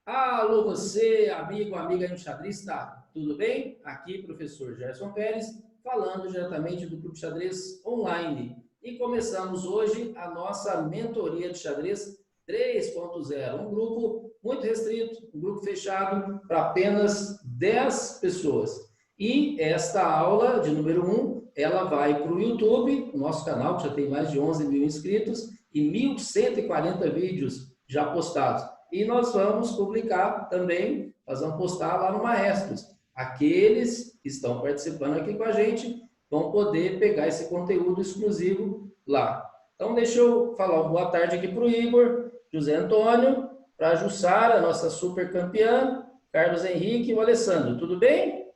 Alô você, amigo, amiga enxadrista, tudo bem? Aqui, professor Gerson Pérez, falando diretamente do Clube Xadrez Online. E começamos hoje a nossa mentoria de xadrez 3.0, um grupo muito restrito, um grupo fechado para apenas 10 pessoas. E esta aula de número 1, ela vai para o YouTube, o nosso canal, que já tem mais de 11 mil inscritos, e 1.140 vídeos já postados. E nós vamos publicar também, nós vamos postar lá no Maestros. Aqueles que estão participando aqui com a gente vão poder pegar esse conteúdo exclusivo lá. Então, deixa eu falar uma boa tarde aqui para o Igor, José Antônio, para a Jussara, nossa super campeã, Carlos Henrique e o Alessandro. Tudo bem?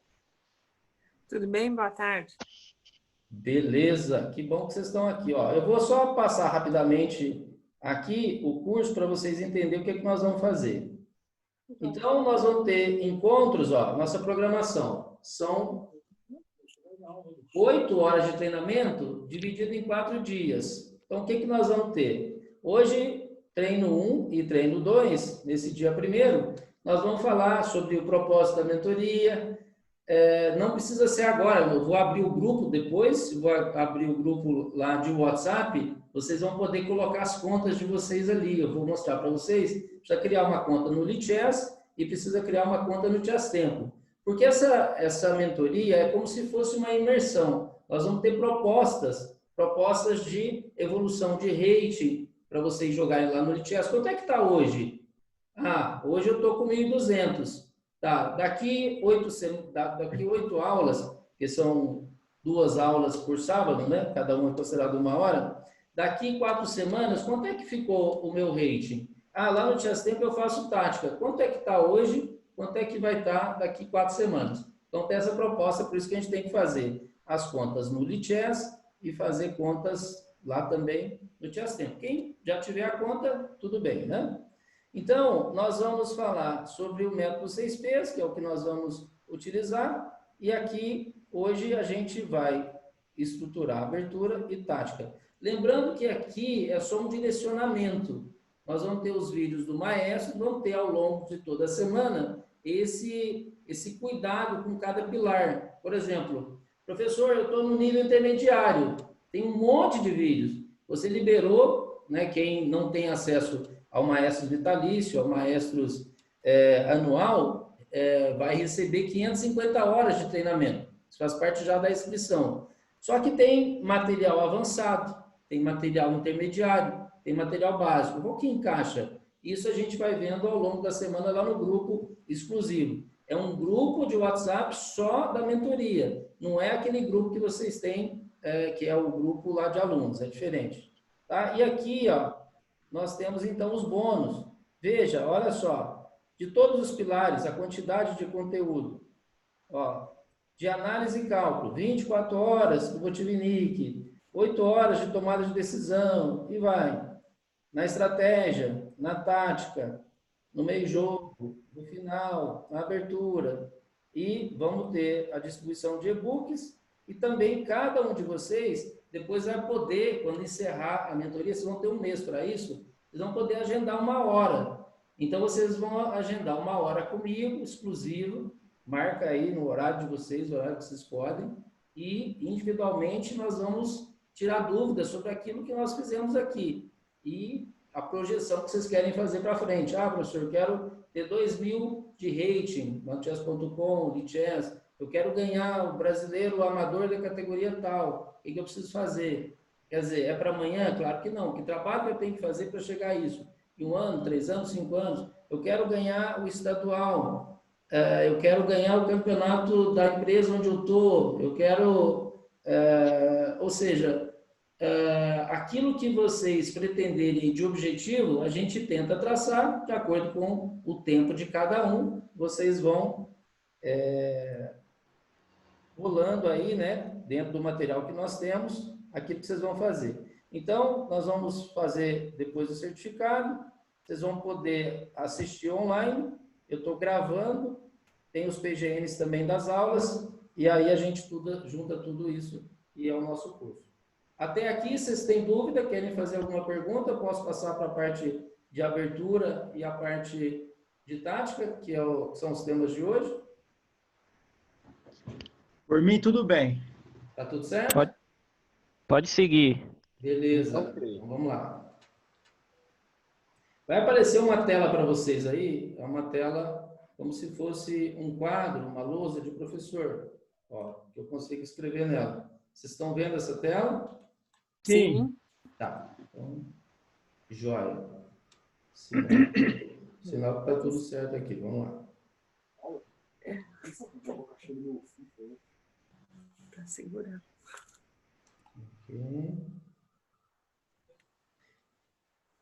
Tudo bem? Boa tarde. Beleza, que bom que vocês estão aqui. Ó. Eu vou só passar rapidamente aqui o curso para vocês entenderem o que nós vamos fazer. Então, nós vamos ter encontros, ó, nossa programação. São 8 horas de treinamento dividido em 4 dias. Então, o que nós vamos ter? Hoje, treino 1 e treino 2, nesse dia primeiro, nós vamos falar sobre o propósito da mentoria. Não precisa ser agora, eu vou abrir o grupo depois, vou abrir o grupo lá de WhatsApp, vocês vão poder colocar as contas de vocês ali. Eu vou mostrar para vocês. Precisa criar uma conta no Lichess e precisa criar uma conta no Chess Tempo. Porque essa mentoria é como se fosse uma imersão. Nós vamos ter propostas de evolução de rating para vocês jogarem lá no Lichess. Quanto é que está hoje? Hoje eu estou com 1.200. Tá, daqui 8 aulas, que são 2 aulas por sábado, né? Cada uma é considerada 1 hora. Daqui 4 semanas, quanto é que ficou o meu rating? Lá no Chess Tempo eu faço tática. Quanto é que está hoje? Quanto é que vai estar daqui 4 semanas? Então tem essa proposta, por isso que a gente tem que fazer as contas no Lichess e fazer contas lá também no Chess Tempo. Quem já tiver a conta, tudo bem, né? Então, nós vamos falar sobre o método 6Ps, que é o que nós vamos utilizar, e aqui, hoje, a gente vai estruturar abertura e tática. Lembrando que aqui é só um direcionamento. Nós vamos ter os vídeos do maestro, vamos ter ao longo de toda a semana esse cuidado com cada pilar. Por exemplo, professor, eu estou no nível intermediário, tem um monte de vídeos. Você liberou, né, quem não tem acesso ao maestro vitalício, ao maestro anual, vai receber 550 horas de treinamento. Isso faz parte já da inscrição. Só que tem material avançado, tem material intermediário, tem material básico. Qual que encaixa? Isso a gente vai vendo ao longo da semana lá no grupo exclusivo. É um grupo de WhatsApp só da mentoria. Não é aquele grupo que vocês têm, que é o grupo lá de alunos. É diferente. Tá? E aqui, ó, nós temos então os bônus. Veja, olha só, de todos os pilares, a quantidade de conteúdo. Ó, de análise e cálculo, 24 horas do Botvinnik, 8 horas de tomada de decisão, e vai. Na estratégia, na tática, no meio-jogo, no final, na abertura. E vamos ter a distribuição de e-books e também cada um de vocês depois vai poder, quando encerrar a mentoria, vocês vão ter 1 mês para isso, vocês vão poder agendar 1 hora. Então, vocês vão agendar 1 hora comigo, exclusivo, marca aí no horário de vocês, o horário que vocês podem, e individualmente nós vamos tirar dúvidas sobre aquilo que nós fizemos aqui e a projeção que vocês querem fazer para frente. Professor, eu quero ter 2.000 de rating no chess.com, Lichess, eu quero ganhar o brasileiro amador da categoria tal, o que eu preciso fazer? Quer dizer, é para amanhã? Claro que não. Que trabalho eu tenho que fazer para chegar a isso? Em 1 ano, 3 anos, 5 anos? Eu quero ganhar o estadual, eu quero ganhar o campeonato da empresa onde eu estou, eu quero... ou seja, aquilo que vocês pretenderem de objetivo, a gente tenta traçar de acordo com o tempo de cada um, vocês vão rolando aí, né, dentro do material que nós temos, aquilo que vocês vão fazer. Então, nós vamos fazer depois o certificado, vocês vão poder assistir online, eu estou gravando, tem os PGNs também das aulas, e aí a gente junta tudo isso e é o nosso curso. Até aqui, vocês têm dúvida, querem fazer alguma pergunta? Eu posso passar para a parte de abertura e a parte de tática, que são os temas de hoje? Por mim, tudo bem. Tá tudo certo? Pode seguir. Beleza, Ok. então vamos lá. Vai aparecer uma tela para vocês aí, é uma tela como se fosse um quadro, uma lousa de professor, ó, que eu consigo escrever nela. Vocês estão vendo essa tela? Sim. Tá, então, joia. Sinal que tá tudo certo aqui, vamos lá. Tá segurando. Ok.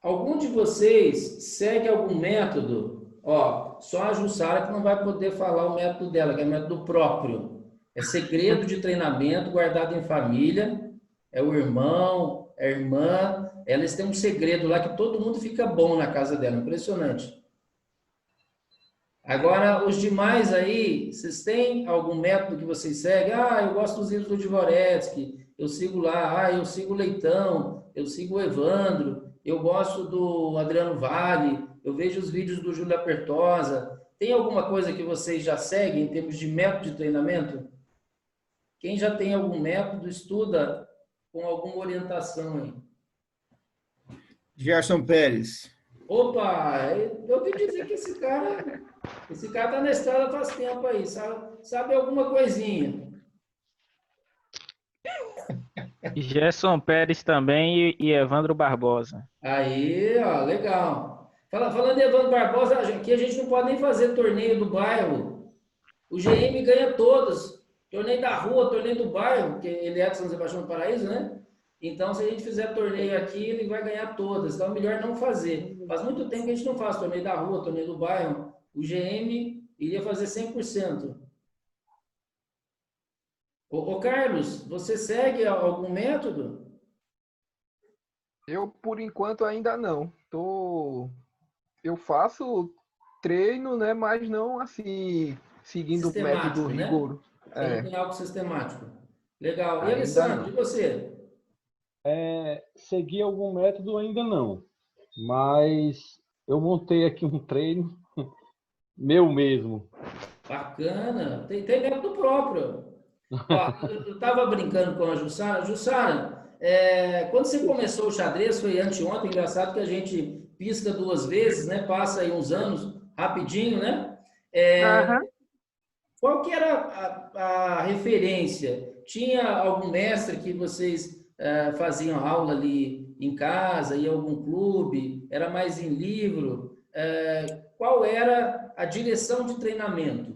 Algum de vocês segue algum método? Ó, só a Jussara que não vai poder falar o método dela, que é o método próprio. É segredo de treinamento guardado em família. É o irmão, é a irmã. Elas têm um segredo lá que todo mundo fica bom na casa dela. Impressionante. Agora, os demais aí, vocês têm algum método que vocês seguem? Ah, eu gosto dos livros do Dvoretsky, eu sigo lá. Ah, eu sigo o Leitão, eu sigo o Evandro, eu gosto do Adriano Vale, eu vejo os vídeos do Júlio Apertosa. Tem alguma coisa que vocês já seguem em termos de método de treinamento? Quem já tem algum método, estuda com alguma orientação aí. Gerson Pérez. Opa, eu ouvi dizer que esse cara tá na estrada faz tempo aí, sabe alguma coisinha. Gerson Pérez também e Evandro Barbosa. Aí, ó, legal. Falando de Evandro Barbosa, aqui a gente não pode nem fazer torneio do bairro. O GM ganha todos. Torneio da rua, torneio do bairro, porque ele é de São Sebastião do Paraíso, né? Então, se a gente fizer torneio aqui, ele vai ganhar todas. Então, é melhor não fazer. Faz muito tempo que a gente não faz torneio da rua, torneio do bairro. O GM iria fazer 100%. Ô Carlos, você segue algum método? Eu, por enquanto, ainda não. Eu faço treino, né? Mas não assim, seguindo o método Sistemático, né? rigoroso. Você não tem algo sistemático. Legal. E Ainda Alessandro, não. e você? Seguir algum método ainda não, mas eu montei aqui um treino meu mesmo. Bacana. Tem método próprio. Ó, eu estava brincando com a Jussara. Jussara, quando você começou o xadrez, foi anteontem, engraçado que a gente pisca duas vezes, né? Passa aí uns anos, rapidinho, né? Aham. Qual que era a referência? Tinha algum mestre que vocês faziam aula ali em casa, em algum clube? Era mais em livro? Qual era a direção de treinamento?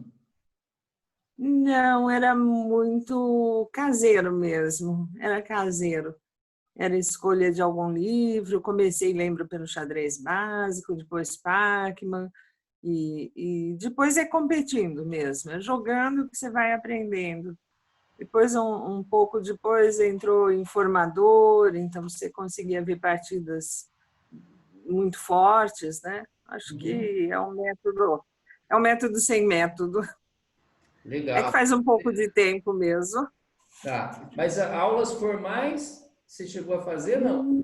Não, era muito caseiro mesmo. Era caseiro. Era escolha de algum livro. Comecei, lembro, pelo xadrez básico, depois Pac-Man. E depois é competindo mesmo, é jogando que você vai aprendendo. Depois, um pouco depois, entrou informador, então você conseguia ver partidas muito fortes, né? Acho que é um método sem método. É que Legal. faz um pouco de tempo mesmo. Tá. Mas aulas formais, você chegou a fazer? Não.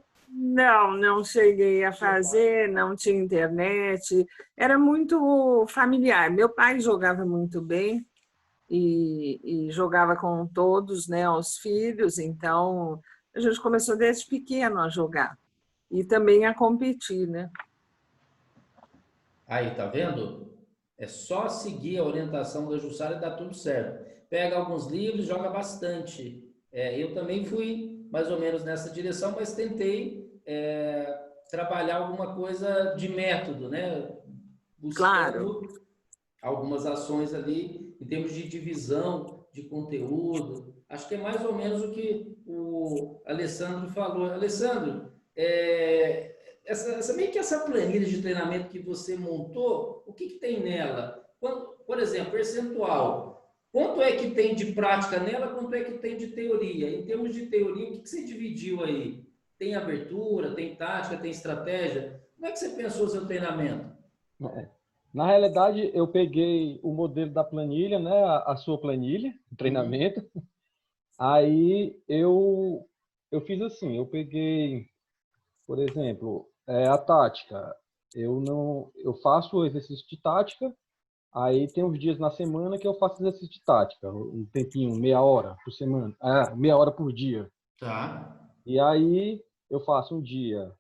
Não cheguei a fazer, não tinha internet, era muito familiar. Meu pai jogava muito bem e jogava com todos, né, os filhos, então a gente começou desde pequeno a jogar e também a competir, né? Aí, tá vendo? É só seguir a orientação da Jussara e dá tudo certo. Pega alguns livros, joga bastante. Eu também fui mais ou menos nessa direção, mas tentei trabalhar alguma coisa de método, né? Claro. Buscando algumas ações ali em termos de divisão de conteúdo. Acho que é mais ou menos o que o Alessandro falou. Alessandro, meio que essa planilha de treinamento que você montou, o que tem nela? Por exemplo, percentual. Quanto é que tem de prática nela, quanto é que tem de teoria? Em termos de teoria, o que você dividiu aí? Tem abertura, tem tática, tem estratégia? Como é que você pensou o seu treinamento? Na realidade, eu peguei o modelo da planilha, né, a sua planilha, de treinamento. Aí eu fiz assim, eu peguei, por exemplo, a tática. Eu faço exercício de tática, aí tem uns dias na semana que eu faço exercício de tática, um tempinho, meia hora por semana, meia hora por dia. Tá. E aí eu faço um dia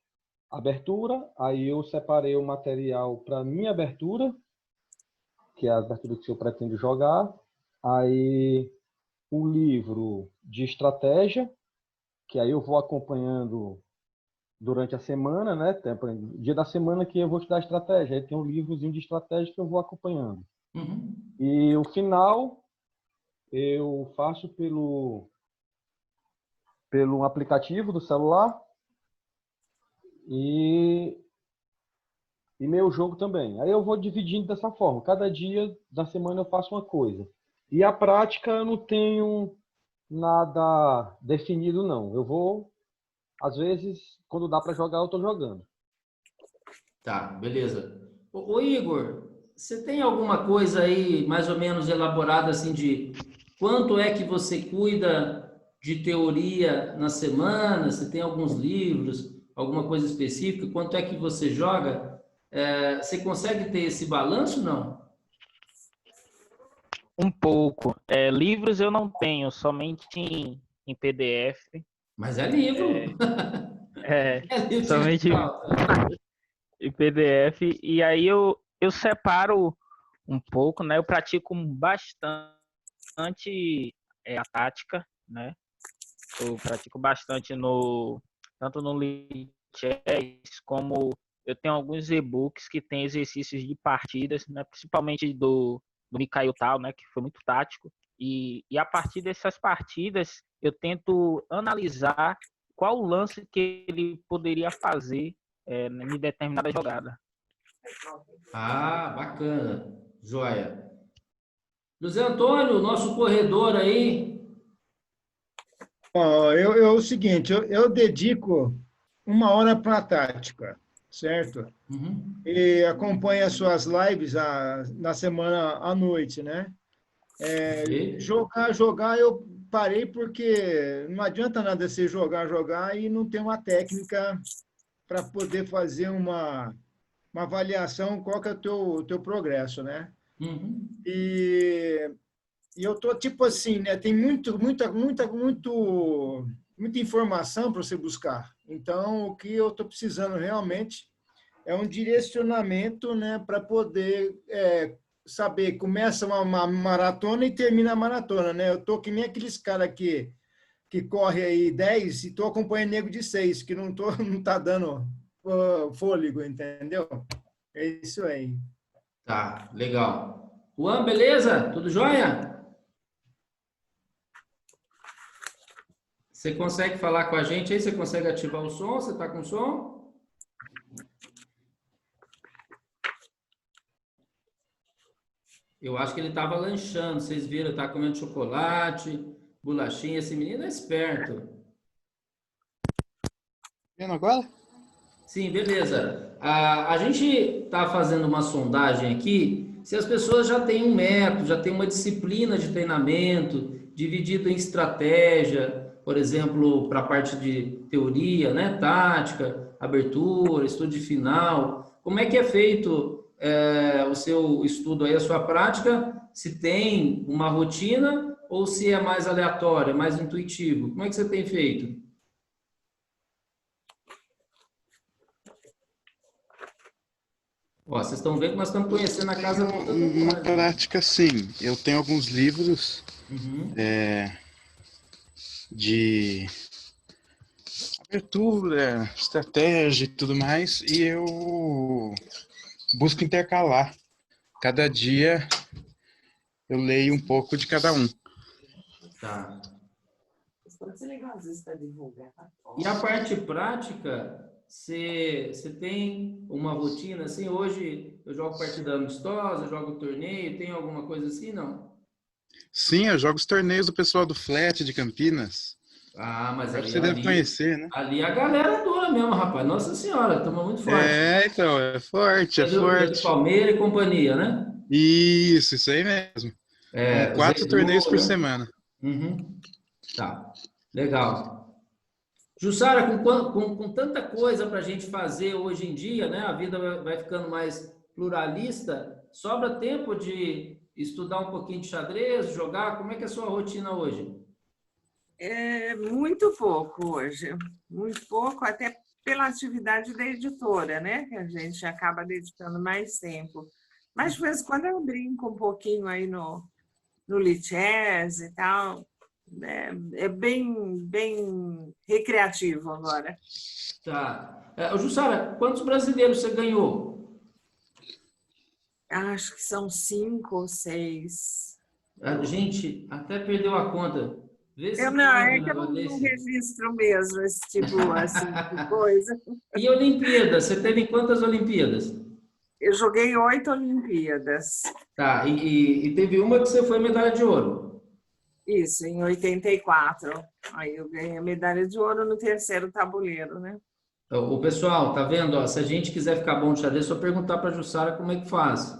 abertura, aí eu separei o material para minha abertura, que é a abertura que eu pretendo jogar, aí o livro de estratégia, que aí eu vou acompanhando durante a semana, né? Tem dia da semana que eu vou estudar estratégia, aí tem um livrozinho de estratégia que eu vou acompanhando. Uhum. E o final eu faço pelo aplicativo do celular e meu jogo também. Aí eu vou dividindo dessa forma. Cada dia da semana eu faço uma coisa. E a prática eu não tenho nada definido, não. Eu vou, às vezes, quando dá para jogar, eu tô jogando. Tá, beleza. Ô Igor, você tem alguma coisa aí mais ou menos elaborada assim de quanto é que você cuida de teoria na semana? Você tem alguns livros, alguma coisa específica? Quanto é que você joga? Você consegue ter esse balanço, não? Um pouco. Livros eu não tenho, somente em PDF. Mas é livro. É livro Somente digital. em PDF. E aí eu separo um pouco, né? Eu pratico bastante a tática, né? Eu pratico bastante tanto no Lichess como eu tenho alguns e-books que tem exercícios de partidas, né? Principalmente do Mikhail Tal, né? Que foi muito tático. E a partir dessas partidas eu tento analisar qual o lance que ele poderia fazer em determinada jogada. Ah, bacana. Joia. José Antônio, nosso corredor aí. Ó, é o seguinte, eu dedico 1 hora para a tática, certo? Uhum. E acompanho as suas lives na semana à noite, né? Perfeito. Jogar, eu parei porque não adianta nada você jogar e não ter uma técnica para poder fazer uma avaliação qual que é o teu progresso, né? Uhum. E eu tô tipo assim, né? Tem muita informação para você buscar. Então, o que eu estou precisando realmente é um direcionamento, né, para poder saber, começa uma maratona e termina a maratona, né? Eu tô que nem aqueles caras que corre aí 10 e tô acompanhando nego de 6 que não não tá dando fôlego, entendeu? É isso aí. Tá, legal. Juan, beleza? Tudo jóia? Você consegue falar com a gente aí? Você consegue ativar o som? Você está com som? Eu acho que ele estava lanchando. Vocês viram? Está comendo chocolate, bolachinha. Esse menino é esperto. Vendo agora? Sim, beleza. A gente está fazendo uma sondagem aqui se as pessoas já têm um método, já têm uma disciplina de treinamento dividido em estratégia, por exemplo, para a parte de teoria, né, tática, abertura, estudo de final. Como é que é feito o seu estudo aí, a sua prática? Se tem uma rotina ou se é mais aleatório, é mais intuitivo? Como é que você tem feito? Ó, vocês estão vendo que nós estamos conhecendo a casa toda do Na Juan. prática, sim. Eu tenho alguns livros Uhum. de abertura, estratégia e tudo mais, e eu busco intercalar. Cada dia eu leio um pouco de cada um. Tá. Pode ser legal, às vezes, para divulgar. E a parte prática, você tem uma rotina assim? Hoje eu jogo partida amistosa, eu jogo torneio, tem alguma coisa assim? Não? Sim, eu jogo os torneios do pessoal do Flat de Campinas. Ah, mas Acho que você deve conhecer, né? ali a galera dura mesmo, rapaz. Nossa Senhora, toma muito forte. Então, é forte, é Pedro forte. Palmeira e companhia, né? Isso aí mesmo. São Zé 4 torneios Edu, por né? semana. Uhum. Tá, legal. Jussara, com tanta coisa para a gente fazer hoje em dia, né? A vida vai ficando mais pluralista. Sobra tempo de estudar um pouquinho de xadrez, jogar? Como é que é a sua rotina hoje? É muito pouco hoje, muito pouco, até pela atividade da editora, né? Que a gente acaba dedicando mais tempo. Mas de vez em quando eu brinco um pouquinho aí no Lichess e tal. É bem recreativo agora. Tá. Jussara, quantos brasileiros você ganhou? Acho que são 5 ou 6. A gente até perdeu a conta. Vê se Não, cabe é um que eu negócio não desse. registro mesmo esse tipo assim, de coisa. E Olimpíadas? Você teve quantas Olimpíadas? Eu joguei 8 Olimpíadas. Tá. E teve uma que você foi medalha de ouro. Isso, em 84. Aí eu ganhei a medalha de ouro no terceiro tabuleiro, né? O pessoal, tá vendo? Ó, se a gente quiser ficar bom de xadrez, é só perguntar para a Jussara como é que faz.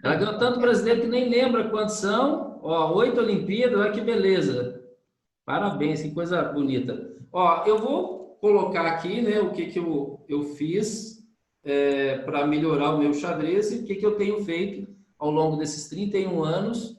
Ela ganhou tanto brasileiro que nem lembra quantos são. Ó, 8 Olimpíadas, olha que beleza. Parabéns, que coisa bonita. Ó, eu vou colocar aqui, né, o que eu fiz para melhorar o meu xadrez e o que eu tenho feito ao longo desses 31 anos,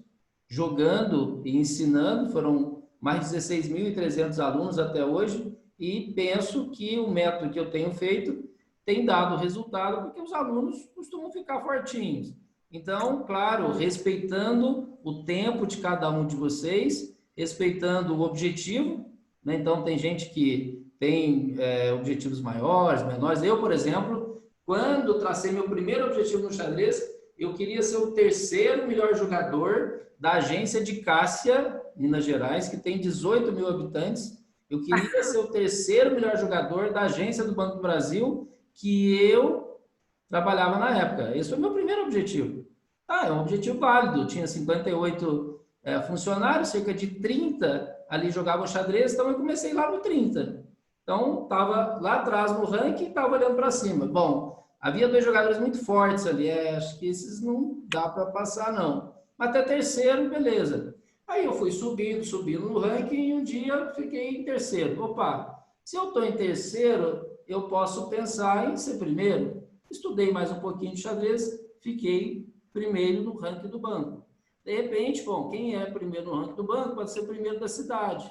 jogando e ensinando. Foram mais de 16.300 alunos até hoje e penso que o método que eu tenho feito tem dado resultado porque os alunos costumam ficar fortinhos. Então, claro, respeitando o tempo de cada um de vocês, respeitando o objetivo, né? Então, tem gente que tem objetivos maiores, menores. Eu, por exemplo, quando tracei meu primeiro objetivo no xadrez, eu queria ser o terceiro melhor jogador da agência de Cássia, Minas Gerais, que tem 18 mil habitantes. Eu queria ser o terceiro melhor jogador da agência do Banco do Brasil, que eu trabalhava na época. Esse foi meu primeiro objetivo. É um objetivo válido. Eu tinha 58 funcionários, cerca de 30 ali jogavam xadrez, então eu comecei lá no 30. Então, estava lá atrás no ranking e estava olhando para cima. Bom, havia 2 jogadores muito fortes ali, acho que esses não dá para passar, não. Até terceiro, beleza. Aí eu fui subindo no ranking e um dia fiquei em terceiro. Opa, se eu estou em terceiro, eu posso pensar em ser primeiro. Estudei mais um pouquinho de xadrez, fiquei primeiro no ranking do banco. De repente, bom, quem é primeiro no ranking do banco pode ser primeiro da cidade,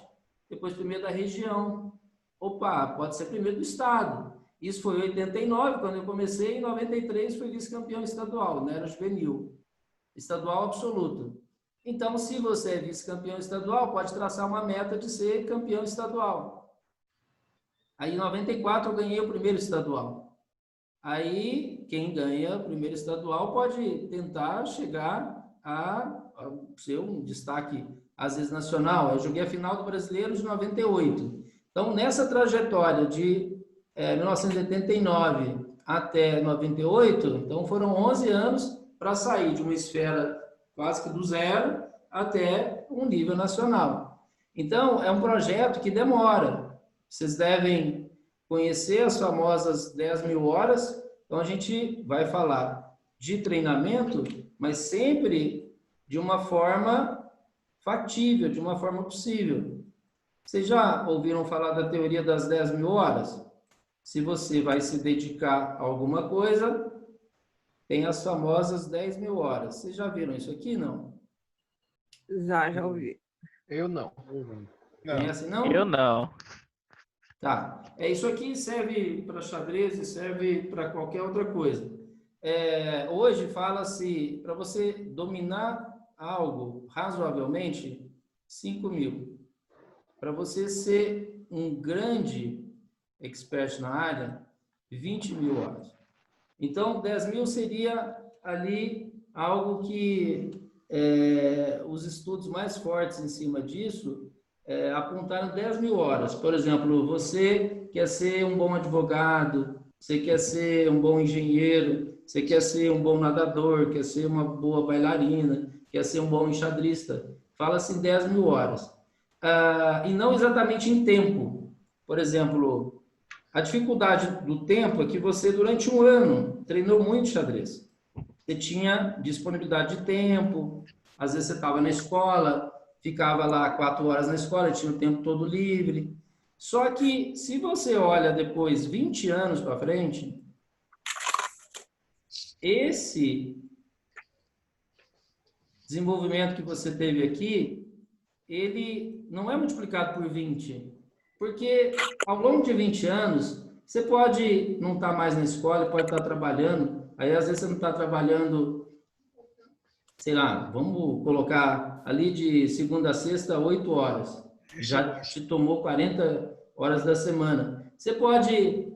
depois primeiro da região. Opa, pode ser primeiro do estado. Isso foi em 89, quando eu comecei, em 93 fui vice-campeão estadual, não era juvenil. Estadual absoluto. Então, se você é vice-campeão estadual, pode traçar uma meta de ser campeão estadual. Aí, em 94, eu ganhei o primeiro estadual. Aí, quem ganha o primeiro estadual pode tentar chegar a ser um destaque, às vezes, nacional. Eu joguei a final do Brasileiro de 98. Então, nessa trajetória de 1989 até 98, então foram 11 anos para sair de uma esfera quase que do zero até um nível nacional. Então, é um projeto que demora. Vocês devem conhecer as famosas 10 mil horas. Então, a gente vai falar de treinamento, mas sempre de uma forma factível, de uma forma possível. Vocês já ouviram falar da teoria das 10 mil horas? Se você vai se dedicar a alguma coisa, tem as famosas 10 mil horas. Vocês já viram isso aqui, não? Já ouvi. Eu não. Conhece, não? Eu não. Tá. Isso aqui serve para xadrez e serve para qualquer outra coisa. Hoje fala-se, para você dominar algo razoavelmente, 5 mil. Para você ser um grande expert na área, 20 mil horas. Então, 10 mil seria ali algo que os estudos mais fortes em cima disso apontaram 10 mil horas. Por exemplo, você quer ser um bom advogado, você quer ser um bom engenheiro, você quer ser um bom nadador, quer ser uma boa bailarina, quer ser um bom enxadrista. Fala-se em 10 mil horas. E não exatamente em tempo. Por exemplo, a dificuldade do tempo é que você, durante um ano, treinou muito xadrez. Você tinha disponibilidade de tempo, às vezes você estava na escola, ficava lá 4 horas na escola, tinha o tempo todo livre. Só que, se você olha depois 20 anos para frente, esse desenvolvimento que você teve aqui, ele não é multiplicado por 20, porque ao longo de 20 anos, você pode não estar mais na escola, pode estar trabalhando, aí às vezes você não está trabalhando, sei lá, vamos colocar ali de segunda a sexta, 8 horas. Já te tomou 40 horas da semana. Você pode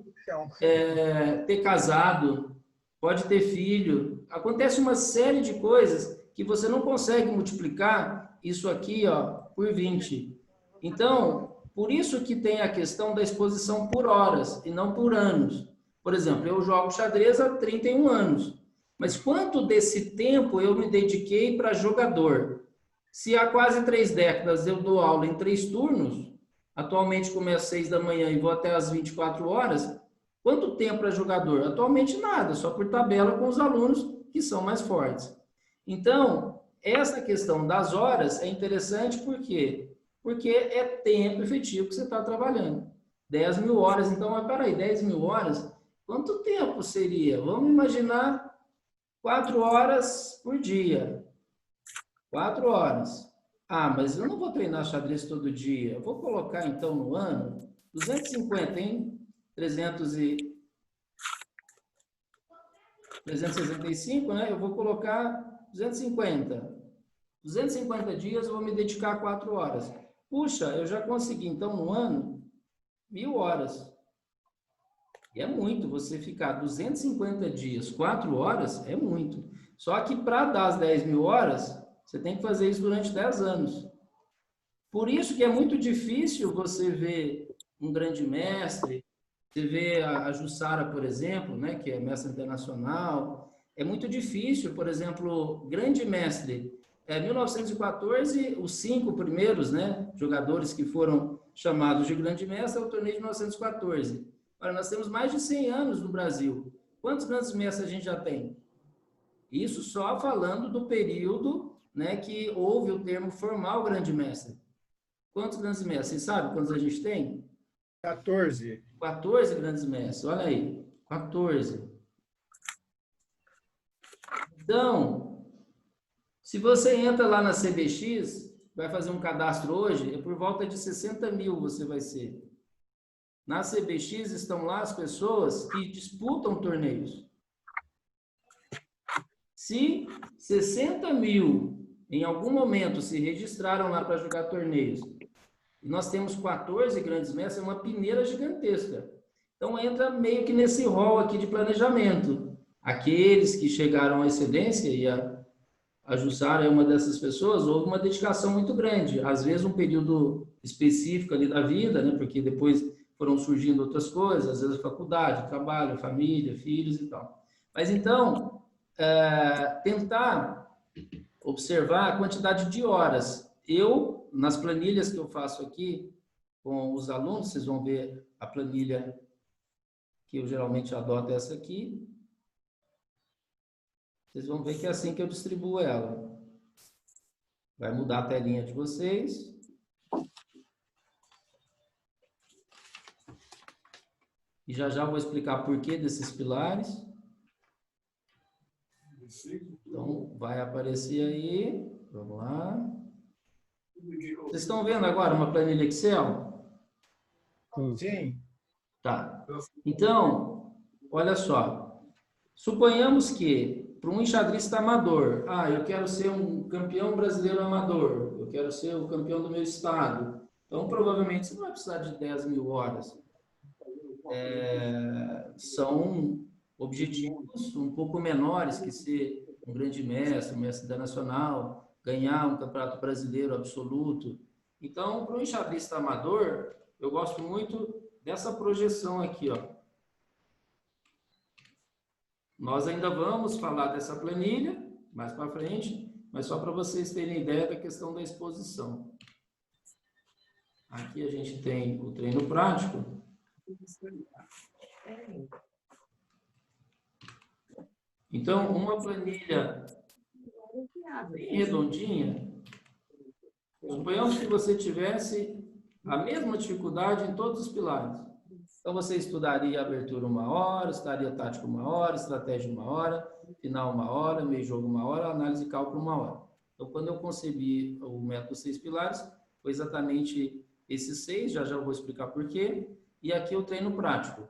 ter casado, pode ter filho. Acontece uma série de coisas que você não consegue multiplicar isso aqui, ó, por 20. Então, por isso que tem a questão da exposição por horas e não por anos. Por exemplo, eu jogo xadrez há 31 anos. Mas quanto desse tempo eu me dediquei para jogador? Se há quase 3 décadas eu dou aula em 3 turnos, atualmente começo às 6 da manhã e vou até às 24 horas, quanto tempo para jogador? Atualmente nada, só por tabela com os alunos que são mais fortes. Então, essa questão das horas é interessante por quê? Porque é tempo efetivo que você está trabalhando. 10 mil horas, então, mas peraí, 10 mil horas? Quanto tempo seria? Vamos imaginar 4 horas por dia. 4 horas. Ah, mas eu não vou treinar xadrez todo dia. Eu vou colocar, então, no ano, 250, hein? 365, né? Eu vou colocar 250. 250 dias eu vou me dedicar a 4 horas. Puxa, eu já consegui, então, no ano, 1000 horas. E é muito, você ficar 250 dias, 4 horas, é muito. Só que para dar as 10 mil horas, você tem que fazer isso durante 10 anos. Por isso que é muito difícil você ver um grande mestre, você vê a Jussara, por exemplo, né, que é mestre internacional. É muito difícil, por exemplo, grande mestre. 1914, os 5 primeiros, né, jogadores que foram chamados de grande mestre é o torneio de 1914. Olha, nós temos mais de 100 anos no Brasil. Quantos grandes mestres a gente já tem? Isso só falando do período, né, que houve o termo formal grande mestre. Quantos grandes mestres? Vocês sabem quantos a gente tem? 14. 14 grandes mestres, olha aí. 14. Então, se você entra lá na CBX, vai fazer um cadastro hoje, é por volta de 60 mil você vai ser. Na CBX estão lá as pessoas que disputam torneios. Se 60 mil em algum momento se registraram lá para jogar torneios, e nós temos 14 grandes mestres, é uma peneira gigantesca. Então entra meio que nesse rol aqui de planejamento. Aqueles que chegaram à excelência, e a Jussara é uma dessas pessoas, houve uma dedicação muito grande. Às vezes um período específico ali da vida, né? Porque depois foram surgindo outras coisas, às vezes faculdade, trabalho, família, filhos e tal. Mas então, tentar observar a quantidade de horas. Eu, nas planilhas que eu faço aqui com os alunos, vocês vão ver a planilha que eu geralmente adoto, essa aqui. Vocês vão ver que é assim que eu distribuo ela. Vai mudar a telinha de vocês. E já vou explicar por que desses pilares. Então, vai aparecer aí. Vamos lá. Vocês estão vendo agora uma planilha Excel? Sim. Tá. Então, olha só. Suponhamos que, para um enxadrista amador, eu quero ser um campeão brasileiro amador, eu quero ser o campeão do meu estado. Então, provavelmente, você não vai precisar de 10 mil horas. São objetivos um pouco menores que ser um grande mestre, um mestre internacional, ganhar um campeonato brasileiro absoluto. Então, para um enxadrista amador, eu gosto muito dessa projeção aqui, ó. Nós ainda vamos falar dessa planilha mais para frente, mas só para vocês terem ideia da questão da exposição. Aqui a gente tem o treino prático. Então, uma planilha bem redondinha. Suponhamos que você tivesse A mesma dificuldade em todos os pilares. Então, você estudaria abertura 1 hora, estudaria tática 1 hora, estratégia 1 hora, final 1 hora, meio jogo 1 hora, análise e cálculo 1 hora. Então, quando eu concebi o método 6 pilares, foi exatamente esses 6, já vou explicar por quê. E aqui o treino prático,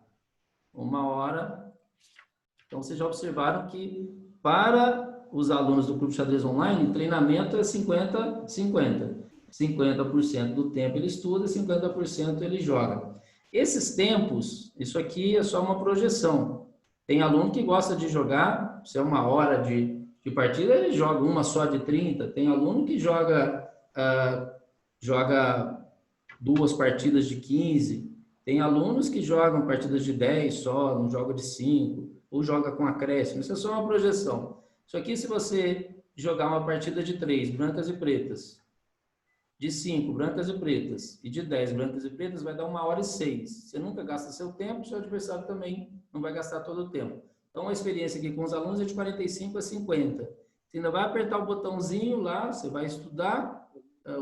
1 hora. Então, vocês já observaram que para os alunos do Clube Xadrez Online, treinamento é 50-50. 50% do tempo ele estuda, 50% ele joga. Esses tempos, isso aqui é só uma projeção. Tem aluno que gosta de jogar, se é 1 hora de partida, ele joga uma só de 30. Tem aluno que joga 2 partidas de 15. Tem alunos que jogam partidas de 10 só, não joga de 5, ou joga com acréscimo. Isso é só uma projeção. Isso aqui, se você jogar uma partida de 3, brancas e pretas, de 5, brancas e pretas, e de 10, brancas e pretas, vai dar 1 hora e 6. Você nunca gasta seu tempo, seu adversário também não vai gastar todo o tempo. Então, a experiência aqui com os alunos é de 45 a 50. Você ainda vai apertar o botãozinho lá, você vai estudar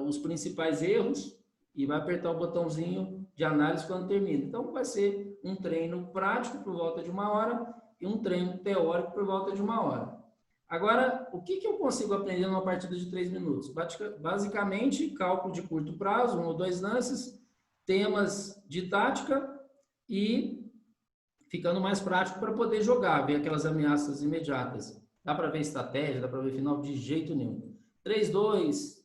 os principais erros e vai apertar o botãozinho de análise quando termina. Então, vai ser um treino prático por volta de 1 hora e um treino teórico por volta de 1 hora. Agora, o que eu consigo aprender numa partida de 3 minutos? Basicamente, cálculo de curto prazo, 1 ou 2 lances, temas de tática e ficando mais prático para poder jogar, ver aquelas ameaças imediatas. Dá para ver estratégia, dá para ver final de jeito nenhum. 3-2,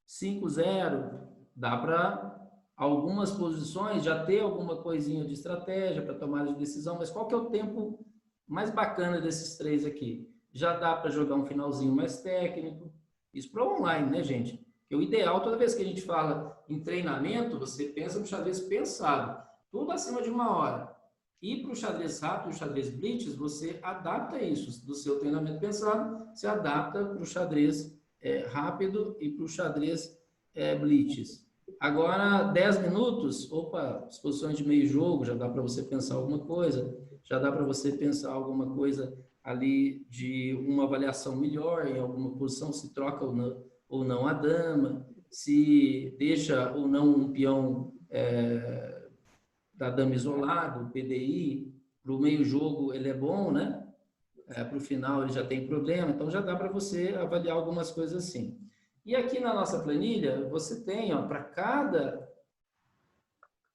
5-0, dá para algumas posições já ter alguma coisinha de estratégia para tomada de decisão, mas qual que é o tempo mais bacana desses 3 aqui? Já dá para jogar um finalzinho mais técnico. Isso para online, né, gente? Porque o ideal, toda vez que a gente fala em treinamento, você pensa no xadrez pensado. Tudo acima de 1 hora. E para o xadrez rápido, o xadrez blitz, você adapta isso. Do seu treinamento pensado, você adapta para o xadrez rápido e para o xadrez blitz. Agora, 10 minutos, as posições de meio jogo, já dá para você pensar alguma coisa. Já dá para você pensar alguma coisa ali de uma avaliação melhor em alguma posição, se troca ou não a dama, se deixa ou não um peão da dama isolado, o PDI, para o meio jogo ele é bom, né? Para o final ele já tem problema, então já dá para você avaliar algumas coisas assim. E aqui na nossa planilha, você tem, para cada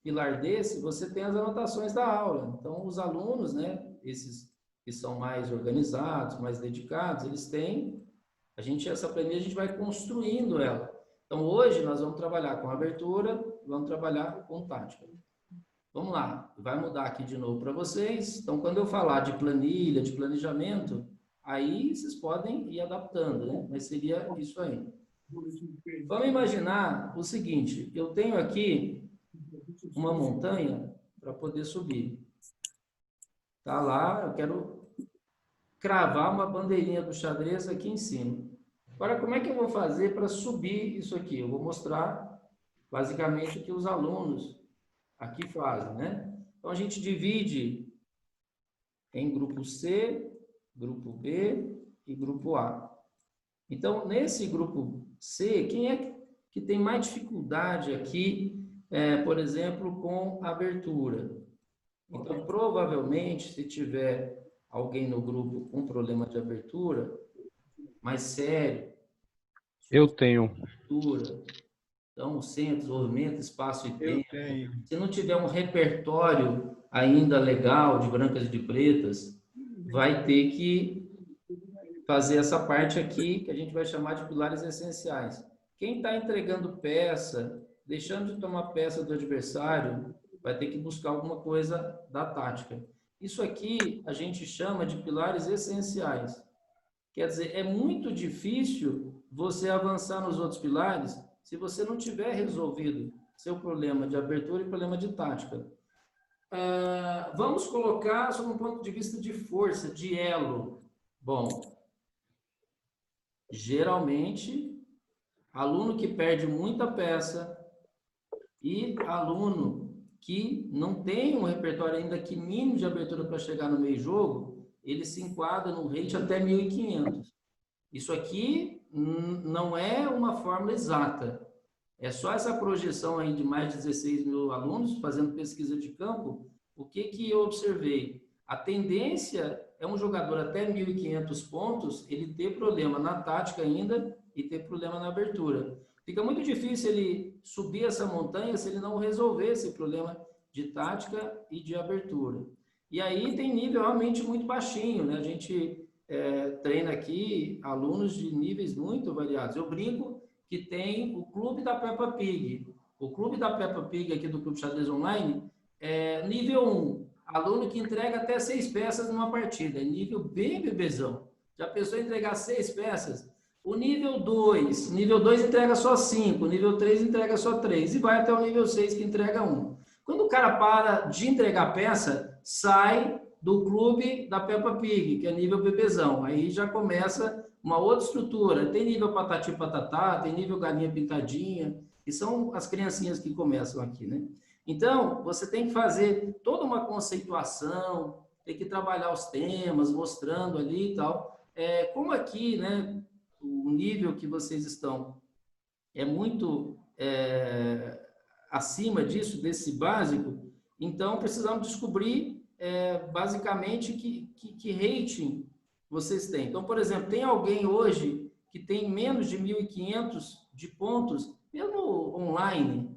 pilar desse, você tem as anotações da aula. Então, os alunos, né, esses que são mais organizados, mais dedicados, eles têm, essa planilha a gente vai construindo ela. Então, hoje nós vamos trabalhar com abertura, vamos trabalhar com tática. Vamos lá, vai mudar aqui de novo para vocês. Então, quando eu falar de planilha, de planejamento, aí vocês podem ir adaptando, né? Mas seria isso aí. Vamos imaginar o seguinte, eu tenho aqui uma montanha para poder subir. Tá lá, eu quero cravar uma bandeirinha do xadrez aqui em cima. Agora, como é que eu vou fazer para subir isso aqui? Eu vou mostrar basicamente o que os alunos aqui fazem, né? Então, a gente divide em grupo C, grupo B e grupo A. Então, nesse grupo C, quem é que tem mais dificuldade aqui, por exemplo, com abertura? Então, provavelmente, se tiver alguém no grupo com problema de abertura mais sério... Eu tenho. Então, centro, desenvolvimento, espaço e tempo. Se não tiver um repertório ainda legal de brancas e de pretas, vai ter que fazer essa parte aqui, que a gente vai chamar de pilares essenciais. Quem está entregando peça, deixando de tomar peça do adversário, vai ter que buscar alguma coisa da tática. Isso aqui a gente chama de pilares essenciais. Quer dizer, é muito difícil você avançar nos outros pilares se você não tiver resolvido seu problema de abertura e problema de tática. Vamos colocar sob um ponto de vista de força, de elo. Bom, geralmente, aluno que perde muita peça e aluno que não tem um repertório ainda que mínimo de abertura para chegar no meio jogo, ele se enquadra no rate até 1.500. Isso aqui não é uma fórmula exata. É só essa projeção aí de mais de 16 mil alunos fazendo pesquisa de campo, o que que eu observei? A tendência é um jogador até 1.500 pontos, ele ter problema na tática ainda e ter problema na abertura. Fica muito difícil ele subir essa montanha se ele não resolver esse problema de tática e de abertura. E aí tem nível realmente muito baixinho, né? A gente treina aqui alunos de níveis muito variados. Eu brinco que tem o Clube da Peppa Pig. O Clube da Peppa Pig aqui do Clube Xadrez Online é nível 1. Aluno que entrega até 6 peças numa partida. É nível bem bebezão. Já pensou em entregar 6 peças? O nível 2 entrega só 5. O nível 3 entrega só 3. E vai até o nível 6 que entrega 1. Quando o cara para de entregar peça, sai do Clube da Peppa Pig, que é nível bebezão. Aí já começa uma outra estrutura. Tem nível patati patatá, tem nível galinha pintadinha, que são as criancinhas que começam aqui, né? Então, você tem que fazer toda uma conceituação, tem que trabalhar os temas, mostrando ali e tal. Como aqui, né, o nível que vocês estão é muito acima disso, desse básico, então precisamos descobrir basicamente que rating vocês têm. Então, por exemplo, tem alguém hoje que tem menos de 1.500 de pontos, mesmo online.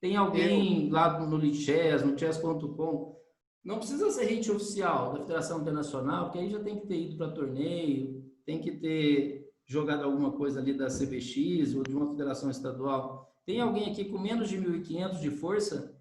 Tem alguém lá no Lichess, no chess.com. Não precisa ser rating oficial da Federação Internacional, porque aí já tem que ter ido para torneio, tem que ter jogado alguma coisa ali da CBX ou de uma federação estadual. Tem alguém aqui com menos de 1.500 de força?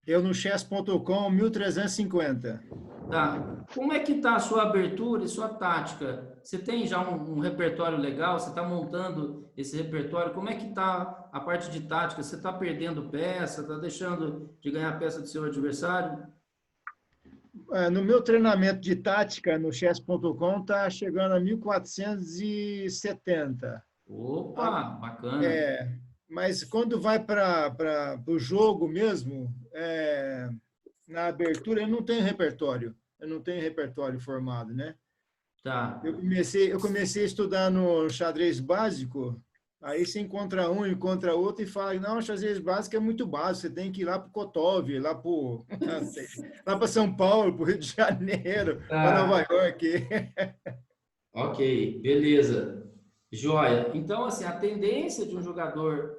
Eu no chess.com, 1.350. Tá. Como é que está a sua abertura e sua tática? Você tem já um repertório legal? Você está montando esse repertório? Como é que está a parte de tática? Você está perdendo peça? Está deixando de ganhar peça do seu adversário? No meu treinamento de tática no chess.com está chegando a 1.470. Opa, bacana. Mas quando vai para o jogo mesmo, na abertura, eu não tenho repertório. Eu não tenho repertório formado, né? Tá. Eu comecei a estudar no xadrez básico, aí você encontra um, encontra outro e fala, não, xadrez básico é muito básico, você tem que ir lá para o Kotov, lá para São Paulo, para o Rio de Janeiro, para Nova York. Ok, beleza. Joia. Então, assim, a tendência de um jogador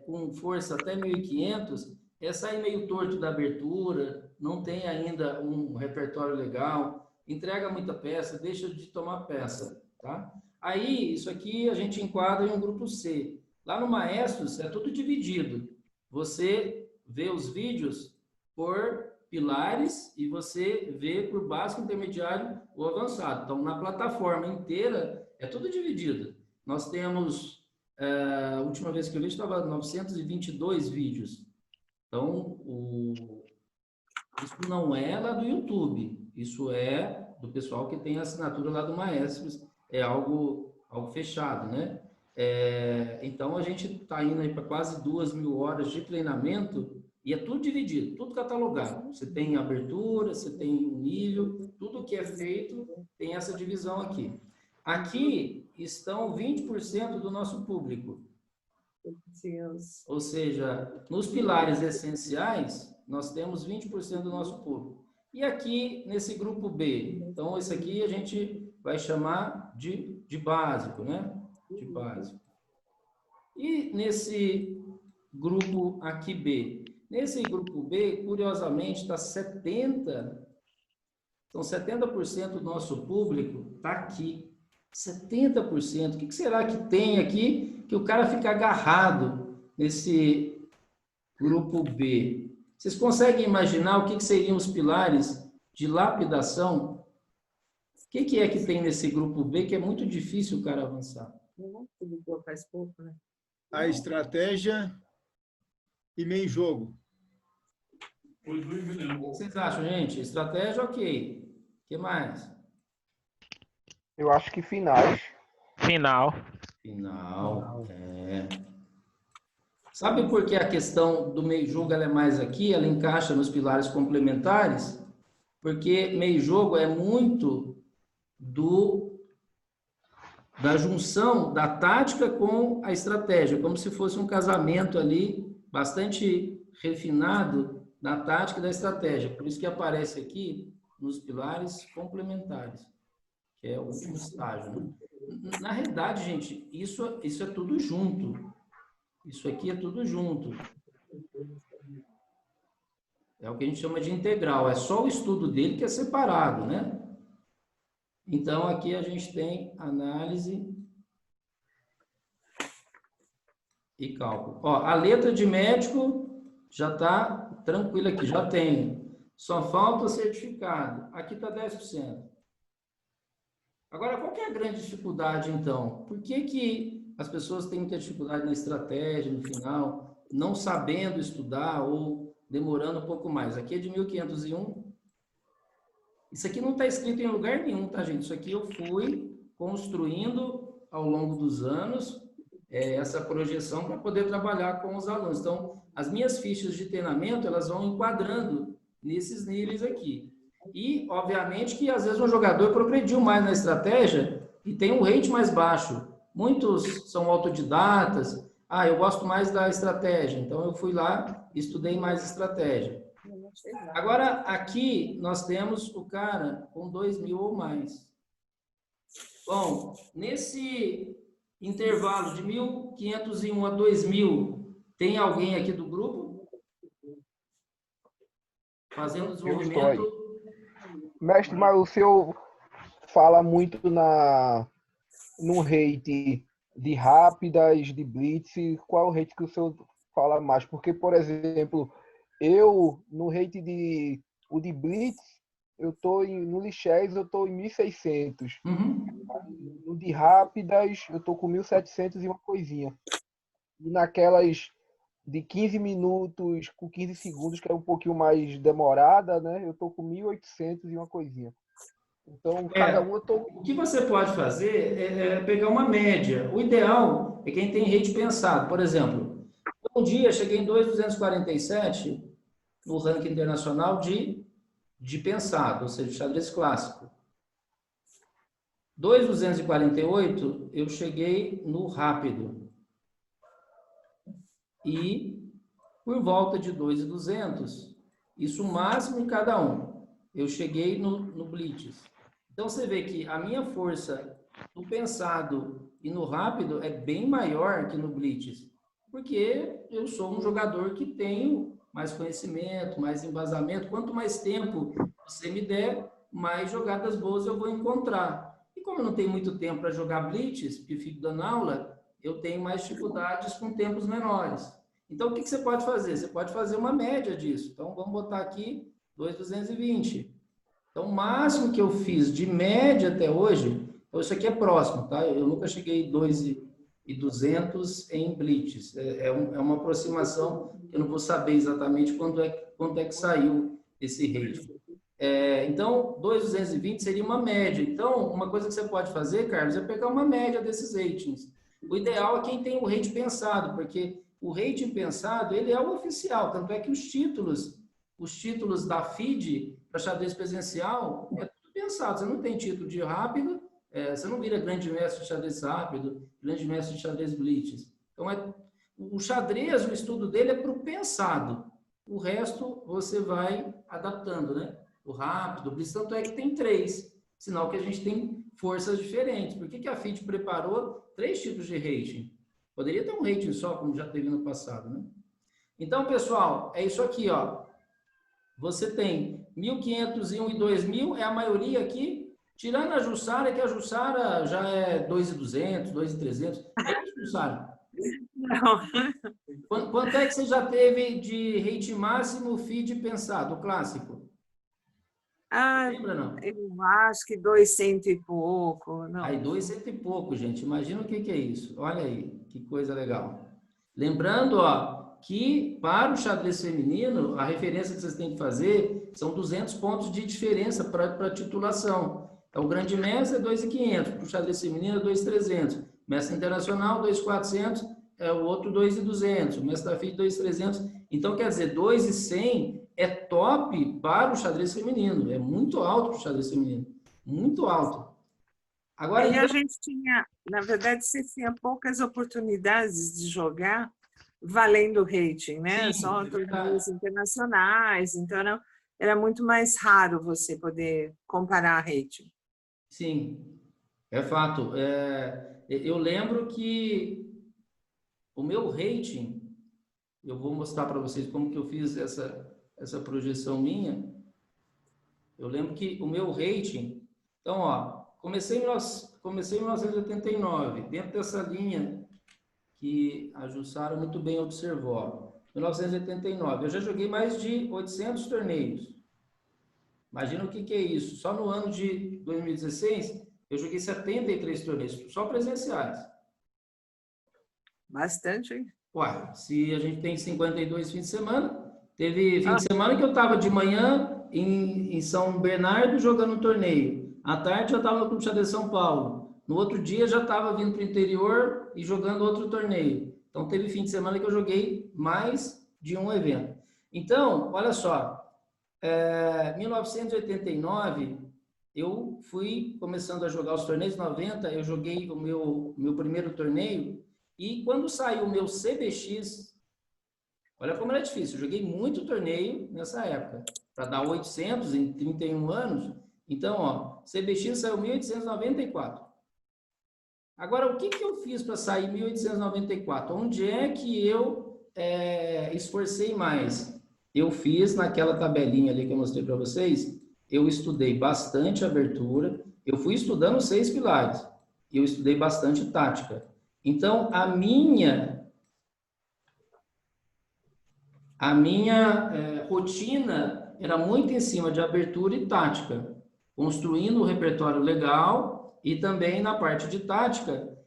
com força até 1.500 é sair meio torto da abertura, não tem ainda um repertório legal, entrega muita peça, deixa de tomar peça, tá? Aí, isso aqui a gente enquadra em um grupo C. Lá no Maestros é tudo dividido. Você vê os vídeos por pilares e você vê por básico, intermediário ou avançado. Então, na plataforma inteira é tudo dividido. Nós temos, a última vez que eu vi, estava 922 vídeos. Então, isso não é lá do YouTube, isso é do pessoal que tem a assinatura lá do Maestros, é algo fechado, né? Então, a gente está indo aí para quase 2.000 horas de treinamento e é tudo dividido, tudo catalogado. Você tem abertura, você tem um nível, tudo que é feito tem essa divisão aqui. Aqui estão 20% do nosso público. Ou seja, nos pilares essenciais, nós temos 20% do nosso público. E aqui, nesse grupo B, então esse aqui a gente vai chamar de básico, né? De básico. E nesse grupo aqui B? Nesse grupo B, curiosamente, está 70%. Então, 70% do nosso público está aqui. 70%. O que será que tem aqui que o cara fica agarrado nesse grupo B? Vocês conseguem imaginar o que seriam os pilares de lapidação? O que é que tem nesse grupo B que é muito difícil o cara avançar? Faz pouco, né? A estratégia e meio jogo. O que vocês acham, gente? Estratégia, ok. O que mais? Eu acho que finais. Final. Sabe por que a questão do meio jogo ela é mais aqui? Ela encaixa nos pilares complementares? Porque meio jogo é muito da junção da tática com a estratégia, como se fosse um casamento ali, bastante refinado da tática e da estratégia. Por isso que aparece aqui nos pilares complementares, que é o último estágio, né? Na realidade, gente, isso é tudo junto. Isso aqui é tudo junto. É o que a gente chama de integral. É só o estudo dele que é separado, né? Então, aqui a gente tem análise e cálculo. Ó, a letra de médico já está tranquila aqui, já tem. Só falta o certificado. Aqui está 10%. Agora, qual que é a grande dificuldade, então? Por que as pessoas têm muita dificuldade na estratégia, no final, não sabendo estudar ou demorando um pouco mais? Aqui é de 1501. Isso aqui não está escrito em lugar nenhum, tá, gente? Isso aqui eu fui construindo ao longo dos anos essa projeção para poder trabalhar com os alunos. Então, as minhas fichas de treinamento, elas vão enquadrando nesses níveis aqui. E, obviamente, que às vezes um jogador progrediu mais na estratégia e tem um rate mais baixo. Muitos são autodidatas. Ah, eu gosto mais da estratégia, então eu fui lá e estudei mais estratégia. Agora, aqui nós temos o cara com 2.000 ou mais. Bom, nesse intervalo de 1.501 a 2.000, tem alguém aqui do grupo fazendo desenvolvimento? Mestre, mas o senhor fala muito no rate de rápidas, de blitz. Qual é o rate que o senhor fala mais? Porque, por exemplo, eu, no rate de blitz, eu tô no Lichess, eu tô em 1.600. No de rápidas, eu tô com 1.700 e uma coisinha. E naquelas de 15 minutos com 15 segundos, que é um pouquinho mais demorada, né? Eu tô com 1.800 e uma coisinha. Então, cada um eu tô... O que você pode fazer é pegar uma média. O ideal é quem tem rate pensado. Por exemplo, um dia cheguei em 2.247 no ranking internacional de pensado, ou seja, xadrez clássico. 2.248 eu cheguei no rápido. E por volta de 2.200, isso o máximo em cada um, eu cheguei no blitz. Então você vê que a minha força no pensado e no rápido é bem maior que no blitz, porque eu sou um jogador que tenho mais conhecimento, mais embasamento. Quanto mais tempo você me der, mais jogadas boas eu vou encontrar. E como eu não tenho muito tempo para jogar blitz, que fico dando aula, eu tenho mais dificuldades com tempos menores. Então, o que você pode fazer? Você pode fazer uma média disso. Então, vamos botar aqui 2.220. Então, o máximo que eu fiz de média até hoje, então isso aqui é próximo, tá? Eu nunca cheguei 2.200 em blitz. É uma aproximação, eu não vou saber exatamente quanto é que saiu esse rate. Então, 2.220 seria uma média. Então, uma coisa que você pode fazer, Carlos, é pegar uma média desses ratings. O ideal é quem tem o rate pensado, porque o rating pensado, ele é o oficial, tanto é que os títulos da FIDE para xadrez presencial é tudo pensado. Você não tem título de rápido, você não vira grande mestre de xadrez rápido, grande mestre de xadrez blitz. Então, o xadrez, o estudo dele é para o pensado. O resto você vai adaptando, né? O rápido, o blitz, tanto é que tem 3, sinal que a gente tem forças diferentes. Por que a FIDE preparou 3 tipos de rating? Poderia ter um rating só, como já teve no passado, né? Então, pessoal, é isso aqui, ó. Você tem 1.501 e 2.000, é a maioria aqui, tirando a Jussara, que a Jussara já é 2.200, 2.300. É isso, Jussara? Não. Quanto é que você já teve de rate máximo FIDE pensado, o clássico? Lembra, não? Eu acho que 200 e pouco. Não. Aí, 200 e pouco, gente. Imagina o que é isso. Olha aí, que coisa legal. Lembrando, ó, que para o xadrez feminino, a referência que vocês têm que fazer são 200 pontos de diferença para titulação. Então, o grande mestre é 2.500, para o xadrez feminino é 2.300. Mestre internacional, 2.400, o outro 2.200. O mestre da FIDE, 2.300. Então, quer dizer, 2.100 é top para o xadrez feminino. É muito alto para o xadrez feminino. Muito alto. Agora, Aí então, a gente tinha, na verdade, você tinha poucas oportunidades de jogar valendo rating, né? sim, Só é verdade. torneios internacionais, então era muito mais raro você poder comparar rating. Sim, é fato. Eu lembro que o meu rating, eu vou mostrar para vocês como que eu fiz essa projeção minha. Eu lembro que o meu rating, então, ó, comecei em 1989, dentro dessa linha que a Jussara muito bem observou, ó, 1989. Eu já joguei mais de 800 torneios. Imagina o que que é isso. Só no ano de 2016, eu joguei 73 torneios, só presenciais. Bastante, hein? Uai, se a gente tem 52 fins de semana, teve fim Ah, de semana que eu estava de manhã em São Bernardo jogando um torneio. À tarde eu estava no Clube Xadrez São Paulo. No outro dia já estava vindo para o interior e jogando outro torneio. Então teve fim de semana que eu joguei mais de um evento. Então, olha só, 1989 eu fui começando a jogar os torneios. 90 eu joguei o meu primeiro torneio. E quando saiu o meu CBX, olha como era difícil, eu joguei muito torneio nessa época, para dar 800 em 31 anos. Então, ó, CBX saiu 1894. Agora, o que que eu fiz para sair 1894? Onde é que eu esforcei mais? Eu fiz naquela tabelinha ali que eu mostrei para vocês, eu estudei bastante abertura, eu fui estudando os 6 pilares, eu estudei bastante tática. Então, a minha rotina era muito em cima de abertura e tática, construindo um repertório legal e também na parte de tática,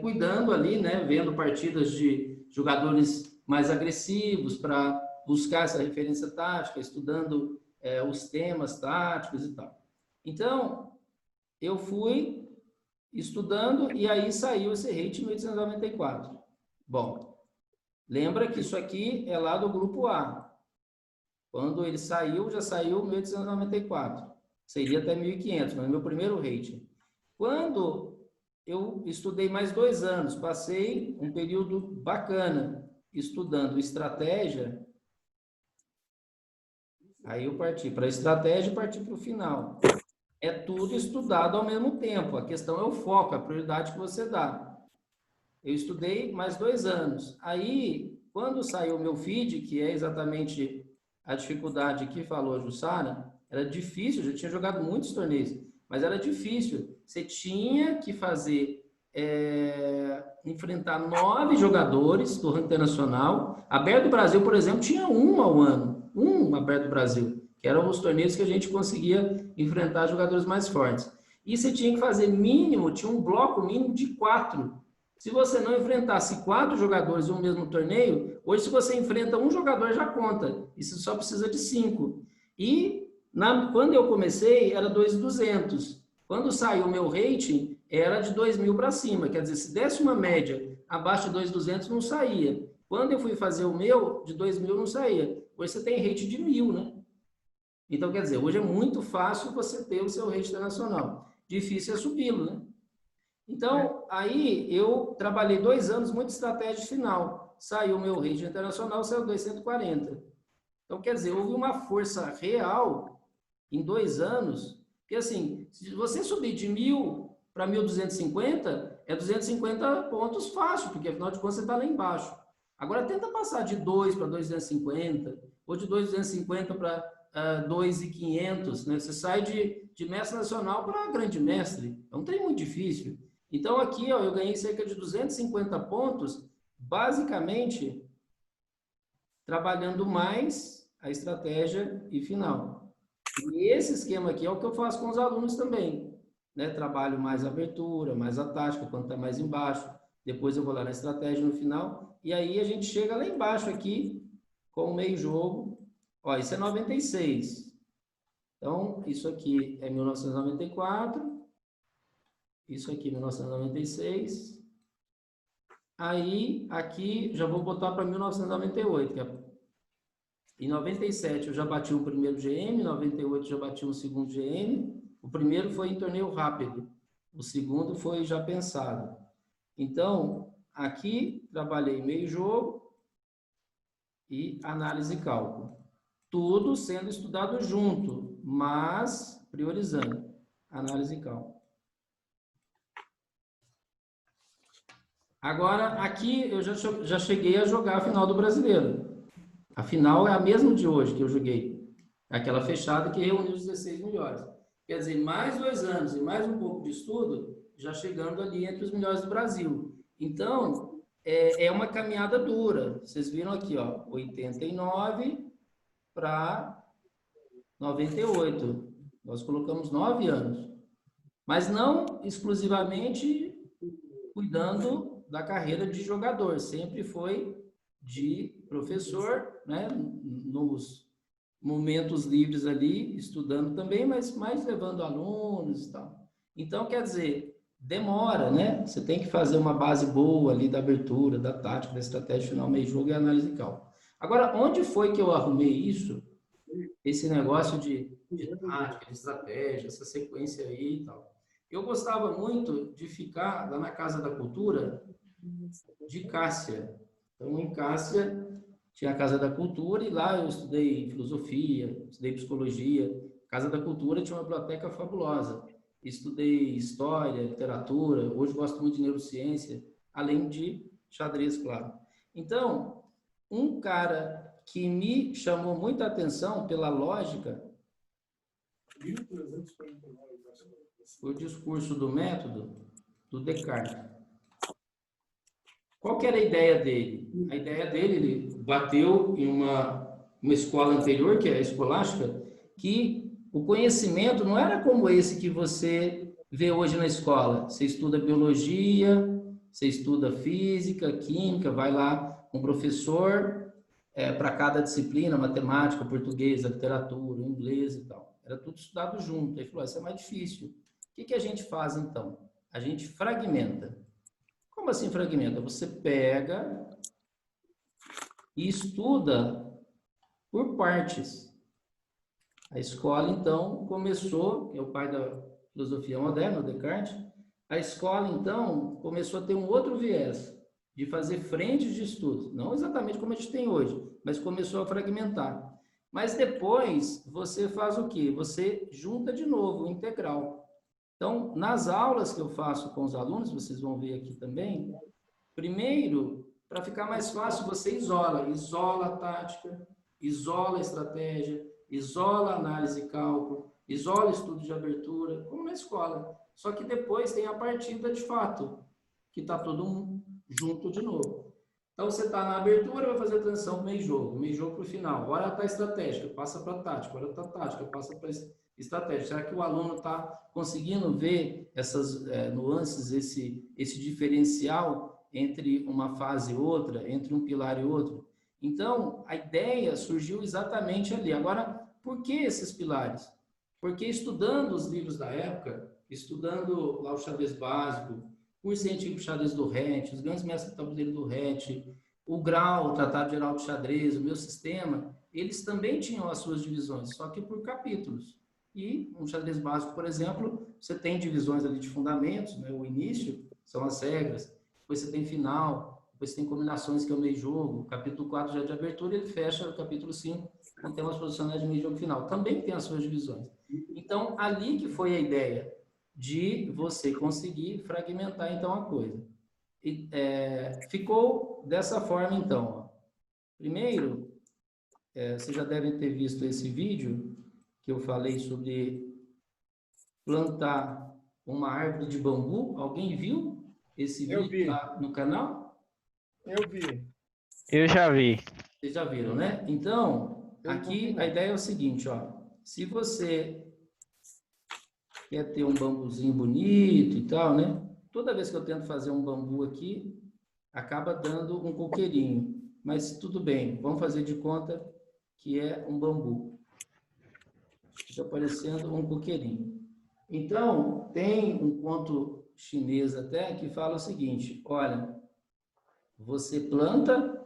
cuidando ali, né, vendo partidas de jogadores mais agressivos para buscar essa referência tática, estudando os temas táticos e tal. Então, eu fui estudando e aí saiu esse rate em 1894. Bom, lembra que isso aqui é lá do grupo A. Quando ele saiu, já saiu em 1894. Seria até 1500, mas meu primeiro rating. Quando eu estudei mais 2 anos, passei um período bacana estudando estratégia, aí eu parti para a estratégia e parti para o final. É tudo estudado ao mesmo tempo. A questão é o foco, a prioridade que você dá. Eu estudei mais 2 anos. Aí, quando saiu o meu feed, que é exatamente a dificuldade que falou a Jussara, era difícil, eu já tinha jogado muitos torneios, mas era difícil. Você tinha que fazer, enfrentar 9 jogadores do ranking internacional. Aberto do Brasil, por exemplo, tinha um ao ano. Um Aberto do Brasil, que eram os torneios que a gente conseguia enfrentar jogadores mais fortes. E você tinha que fazer mínimo, tinha um bloco mínimo de 4. Se você não enfrentasse 4 jogadores em um mesmo torneio, hoje se você enfrenta um jogador já conta. Isso só precisa de 5. E quando eu comecei era 2.200. Quando saiu o meu rating era de 2.000 para cima. Quer dizer, se desse uma média abaixo de 2.200 não saía. Quando eu fui fazer o meu, de 2.000 não saía. Hoje você tem rating de 1.000, né? Então, quer dizer, hoje é muito fácil você ter o seu rating internacional. Difícil é subi-lo, né? Então, aí eu trabalhei 2 anos muito estratégia final. Saiu o meu rating internacional, saiu 240. Então, quer dizer, houve uma força real em 2 anos, que assim, se você subir de 1.000 para 1.250, é 250 pontos fácil, porque afinal de contas você está lá embaixo. Agora, tenta passar de 2 para 250, ou de 250 para 2.500, né? Você sai de mestre nacional para grande mestre. É um trem muito difícil. Então, aqui, ó, eu ganhei cerca de 250 pontos, basicamente, trabalhando mais a estratégia e final. E esse esquema aqui é o que eu faço com os alunos também, né? Trabalho mais a abertura, mais a tática, quando está mais embaixo. Depois eu vou lá na estratégia no final. E aí a gente chega lá embaixo aqui, com o meio jogo. Ó, isso é 96. Então, isso aqui é 1994. Isso aqui, 1996. Aí, aqui, já vou botar para 1998. Que é... Em 97 eu já bati o primeiro GM, em 98 já bati o segundo GM. O primeiro foi em torneio rápido. O segundo foi já pensado. Então, aqui trabalhei meio jogo e análise e cálculo. Tudo sendo estudado junto, mas priorizando análise e cálculo. Agora, aqui eu já cheguei a jogar a final do Brasileiro. A final é a mesma de hoje que eu joguei. Aquela fechada que reuniu os 16 melhores. Quer dizer, mais 2 anos e mais um pouco de estudo, já chegando ali entre os melhores do Brasil. Então, é uma caminhada dura. Vocês viram aqui, ó, 89 para 98. Nós colocamos 9 anos. Mas não exclusivamente cuidando da carreira de jogador. Sempre foi de professor, né? Nos momentos livres ali, estudando também, mas mais levando alunos e tal. Então, quer dizer, demora, né? Você tem que fazer uma base boa ali da abertura, da tática, da estratégia final, meio jogo e análise de cálculo. Agora, onde foi que eu arrumei isso? Esse negócio de tática, de estratégia, essa sequência aí e tal. Eu gostava muito de ficar lá na Casa da Cultura de Cássia. Então, em Cássia, tinha a Casa da Cultura e lá eu estudei filosofia, estudei psicologia. Casa da Cultura tinha uma biblioteca fabulosa. Estudei história, literatura, hoje gosto muito de neurociência, além de xadrez, claro. Então, um cara que me chamou muita atenção pela lógica, o discurso do método do Descartes. Qual que era a ideia dele? A ideia dele, ele bateu em uma escola anterior, que é a escolástica, que o conhecimento não era como esse que você vê hoje na escola. Você estuda biologia, você estuda física, química, vai lá um professor para cada disciplina, matemática, português, literatura, inglês e tal. Era tudo estudado junto. Ele falou, isso é mais difícil. O que a gente faz, então? A gente fragmenta. Como assim fragmenta? Você pega e estuda por partes. A escola, então, começou, que é o pai da filosofia moderna, o Descartes, a escola, então, começou a ter um outro viés, de fazer frentes de estudo. Não exatamente como a gente tem hoje, mas começou a fragmentar. Mas depois, você faz o quê? Você junta de novo, o integral. Então, nas aulas que eu faço com os alunos, vocês vão ver aqui também, primeiro, para ficar mais fácil, você isola a tática, isola a estratégia, isola a análise e cálculo, isola estudo de abertura, como na escola. Só que depois tem a partida de fato, que está todo mundo junto de novo. Então, você está na abertura, vai fazer a transição para o meio jogo para o final. Hora está estratégica, passa para a tática, hora está tática, passa para estratégia. Será que o aluno está conseguindo ver essas nuances, esse diferencial entre uma fase e outra, entre um pilar e outro? Então, a ideia surgiu exatamente ali. Agora, por que esses pilares? Porque estudando os livros da época, estudando lá o xadrez básico, o científico xadrez do Rett, os grandes mestres do tabuleiro do Rett, o Grau, o Tratado Geral de Xadrez, o meu sistema, eles também tinham as suas divisões, só que por capítulos. E um xadrez básico, por exemplo, você tem divisões ali de fundamentos, né? O início são as regras, depois você tem final, depois você tem combinações, que é o meio jogo, o capítulo 4 já é de abertura, ele fecha o capítulo 5, com temas posicionais de meio jogo final. Também tem as suas divisões. Então, ali que foi a ideia de você conseguir fragmentar, então, a coisa. E, ficou dessa forma, então. Ó. Primeiro, vocês já devem ter visto esse vídeo que eu falei sobre plantar uma árvore de bambu. Alguém viu esse vídeo lá no canal? Eu vi. Eu já vi. Vocês já viram, né? Então, aqui a ideia é o seguinte, ó. Se você quer ter um bambuzinho bonito e tal, né? Toda vez que eu tento fazer um bambu aqui, acaba dando um coqueirinho. Mas tudo bem, vamos fazer de conta que é um bambu. Fica parecendo um coqueirinho. Então, tem um conto chinês até que fala o seguinte, olha, você planta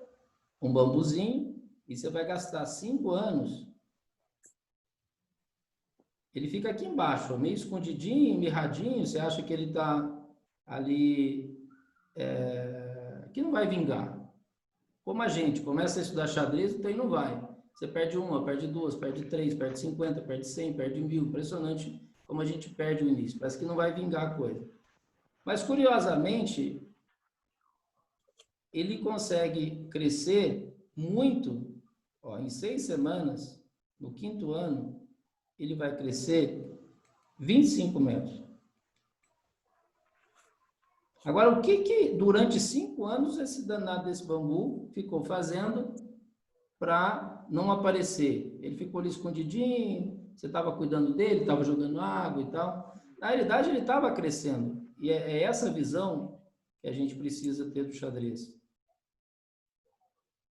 um bambuzinho e você vai gastar 5 anos ele fica aqui embaixo, meio escondidinho, mirradinho, você acha que ele está ali, que não vai vingar. Como a gente começa a estudar xadrez, então não vai. Você perde uma, perde duas, perde três, perde 50, perde 100, perde 1000. Impressionante como a gente perde o início. Parece que não vai vingar a coisa. Mas, curiosamente, ele consegue crescer muito. Ó, em 6 semanas, no 5º ano, ele vai crescer 25 metros. Agora, o que durante 5 anos esse danado desse bambu ficou fazendo para não aparecer? Ele ficou ali escondidinho, você estava cuidando dele, estava jogando água e tal. Na realidade, ele estava crescendo. E é essa visão que a gente precisa ter do xadrez.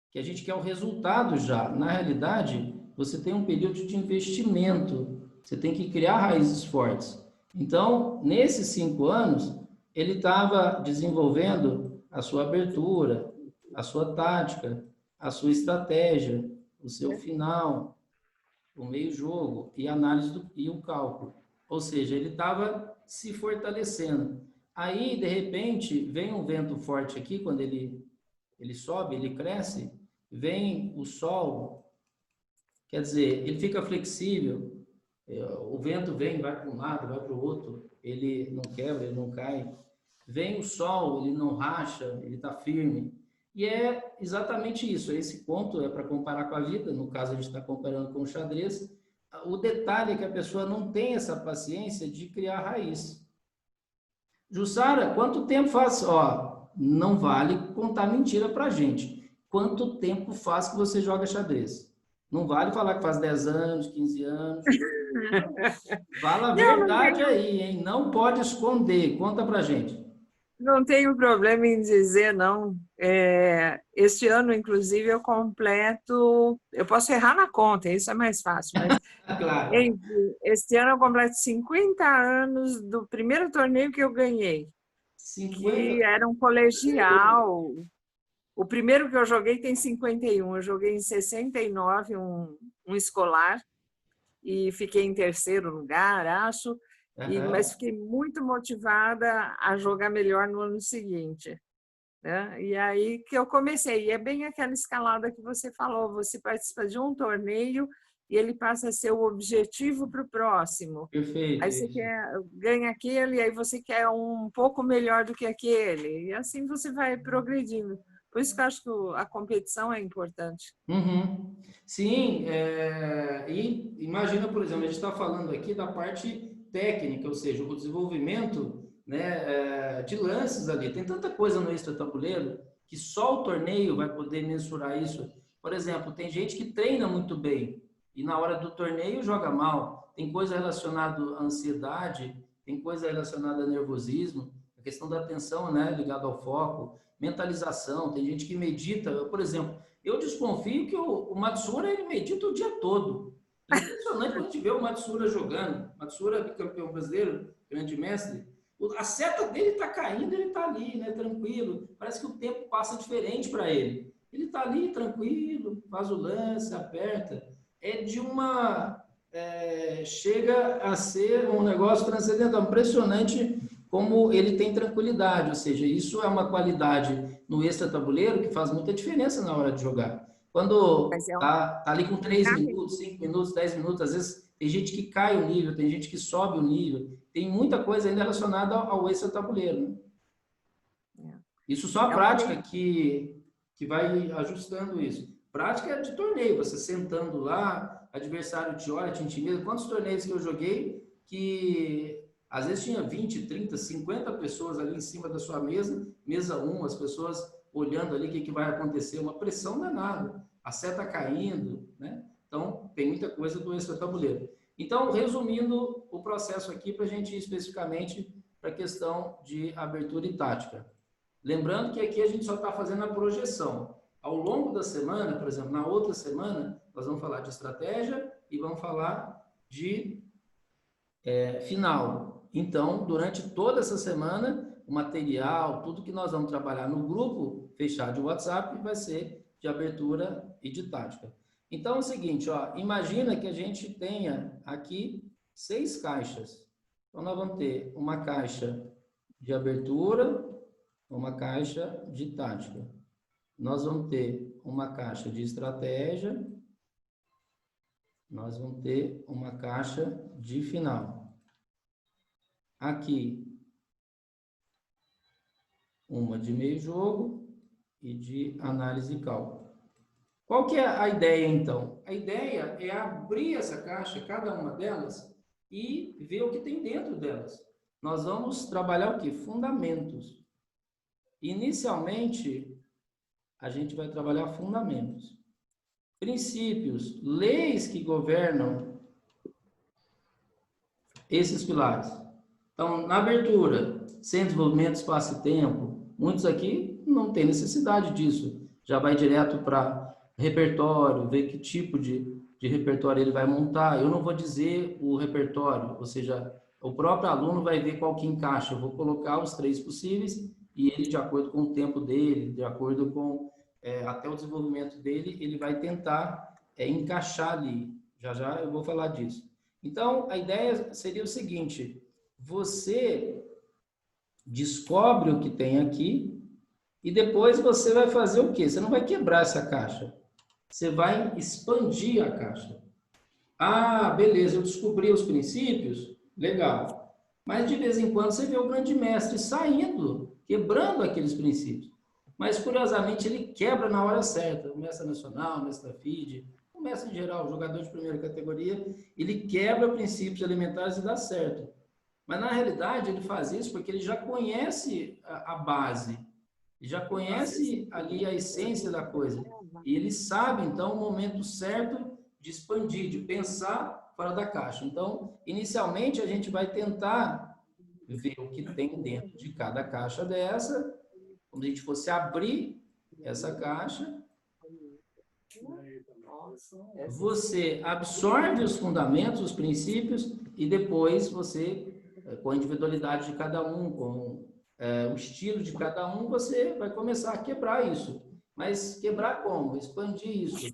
Que a gente quer o resultado já. Na realidade, você tem um período de investimento. Você tem que criar raízes fortes. Então, nesses 5 anos, ele estava desenvolvendo a sua abertura, a sua tática, a sua estratégia, o seu final, o meio-jogo e a análise e o cálculo. Ou seja, ele estava se fortalecendo. Aí, de repente, vem um vento forte aqui, quando ele sobe, ele cresce, vem o sol, quer dizer, ele fica flexível, o vento vem, vai para um lado, vai para o outro, ele não quebra, ele não cai. Vem o sol, ele não racha, ele está firme. E é exatamente isso. Esse ponto é para comparar com a vida, no caso a gente está comparando com o xadrez. O detalhe é que a pessoa não tem essa paciência de criar raiz. Jussara, quanto tempo faz? Ó, não vale contar mentira para a gente. Quanto tempo faz que você joga xadrez? Não vale falar que faz 10 anos, 15 anos. Fala a verdade aí, hein? Não pode esconder. Conta pra gente. Não tenho problema em dizer, não. Este ano, inclusive, eu completo... Eu posso errar na conta, isso é mais fácil. Mas, claro. Este ano eu completo 50 anos do primeiro torneio que eu ganhei. 50? Que era um colegial. O primeiro que eu joguei tem 51. Eu joguei em 69, um escolar. E fiquei em 3º lugar, acho. Mas fiquei muito motivada a jogar melhor no ano seguinte, né? E aí que eu comecei. E é bem aquela escalada que você falou. Você participa de um torneio e ele passa a ser o objetivo para o próximo. Perfeito. Aí você ganha aquele, aí você quer um pouco melhor do que aquele. E assim você vai progredindo. Por isso que eu acho que a competição é importante. Uhum. Sim, e imagina, por exemplo, a gente está falando aqui da parte técnica, ou seja, o desenvolvimento, né, de lances ali. Tem tanta coisa no extra-tabuleiro que só o torneio vai poder mensurar isso. Por exemplo, tem gente que treina muito bem e na hora do torneio joga mal. Tem coisa relacionada à ansiedade, tem coisa relacionada a nervosismo, a questão da atenção, né, ligada ao foco, mentalização. Tem gente que medita. Por exemplo, eu desconfio que o Matsura ele medita o dia todo. É impressionante quando a gente vê o Matsura jogando. Matsura, campeão brasileiro, grande mestre. A seta dele está caindo, ele está ali, né, tranquilo. Parece que o tempo passa diferente para ele. Ele está ali, tranquilo, faz o lance, aperta. Chega a ser um negócio transcendental, impressionante como ele tem tranquilidade. Ou seja, isso é uma qualidade no extra-tabuleiro que faz muita diferença na hora de jogar. Quando tá ali com 3 minutos, 5 minutos, 10 minutos, às vezes tem gente que cai o nível, tem gente que sobe o nível, tem muita coisa ainda relacionada ao extra-tabuleiro, né? Isso só a prática que vai ajustando isso. Prática de torneio, você sentando lá, adversário te olha, te intimida. Quantos torneios que eu joguei que às vezes tinha 20, 30, 50 pessoas ali em cima da sua mesa 1, as pessoas olhando ali o que vai acontecer, uma pressão danada, a seta caindo, né? Então, tem muita coisa do extra-tabuleiro. Então, resumindo o processo aqui, para a gente ir especificamente para a questão de abertura e tática. Lembrando que aqui a gente só está fazendo a projeção. Ao longo da semana, por exemplo, na outra semana, nós vamos falar de estratégia e vamos falar de final. Então, durante toda essa semana, o material, tudo que nós vamos trabalhar no grupo fechado de WhatsApp vai ser de abertura e de tática. Então, é o seguinte, ó, imagina que a gente tenha aqui 6 caixas. Então, nós vamos ter uma caixa de abertura, uma caixa de tática. Nós vamos ter uma caixa de estratégia, nós vamos ter uma caixa de final. Aqui, uma de meio jogo e de análise e cálculo. Qual que é a ideia, então? A ideia é abrir essa caixa, cada uma delas, e ver o que tem dentro delas. Nós vamos trabalhar o quê? Fundamentos. Inicialmente, a gente vai trabalhar fundamentos. Princípios, leis que governam esses pilares. Então, na abertura, sem desenvolvimento, espaço e tempo, muitos aqui não têm necessidade disso. Já vai direto para repertório, ver que tipo de repertório ele vai montar. Eu não vou dizer o repertório, ou seja, o próprio aluno vai ver qual que encaixa. Eu vou colocar os 3 possíveis e ele, de acordo com o tempo dele, de acordo com até o desenvolvimento dele, ele vai tentar encaixar ali. Já já eu vou falar disso. Então, a ideia seria o seguinte: você descobre o que tem aqui e depois você vai fazer o quê? Você não vai quebrar essa caixa. Você vai expandir a caixa. Ah, beleza, eu descobri os princípios, legal. Mas de vez em quando você vê o grande mestre saindo, quebrando aqueles princípios. Mas, curiosamente, ele quebra na hora certa. O mestre nacional, o mestre da FIDE, o mestre em geral, o jogador de primeira categoria, ele quebra princípios elementares e dá certo. Mas, na realidade, ele faz isso porque ele já conhece a base, já conhece ali a essência da coisa. E ele sabe, então, o momento certo de expandir, de pensar fora da caixa. Então, inicialmente, a gente vai tentar ver o que tem dentro de cada caixa dessa. Como se a gente fosse abrir essa caixa, você absorve os fundamentos, os princípios, e depois você, com a individualidade de cada um, com o estilo de cada um, você vai começar a quebrar isso. Mas quebrar como? Expandir isso.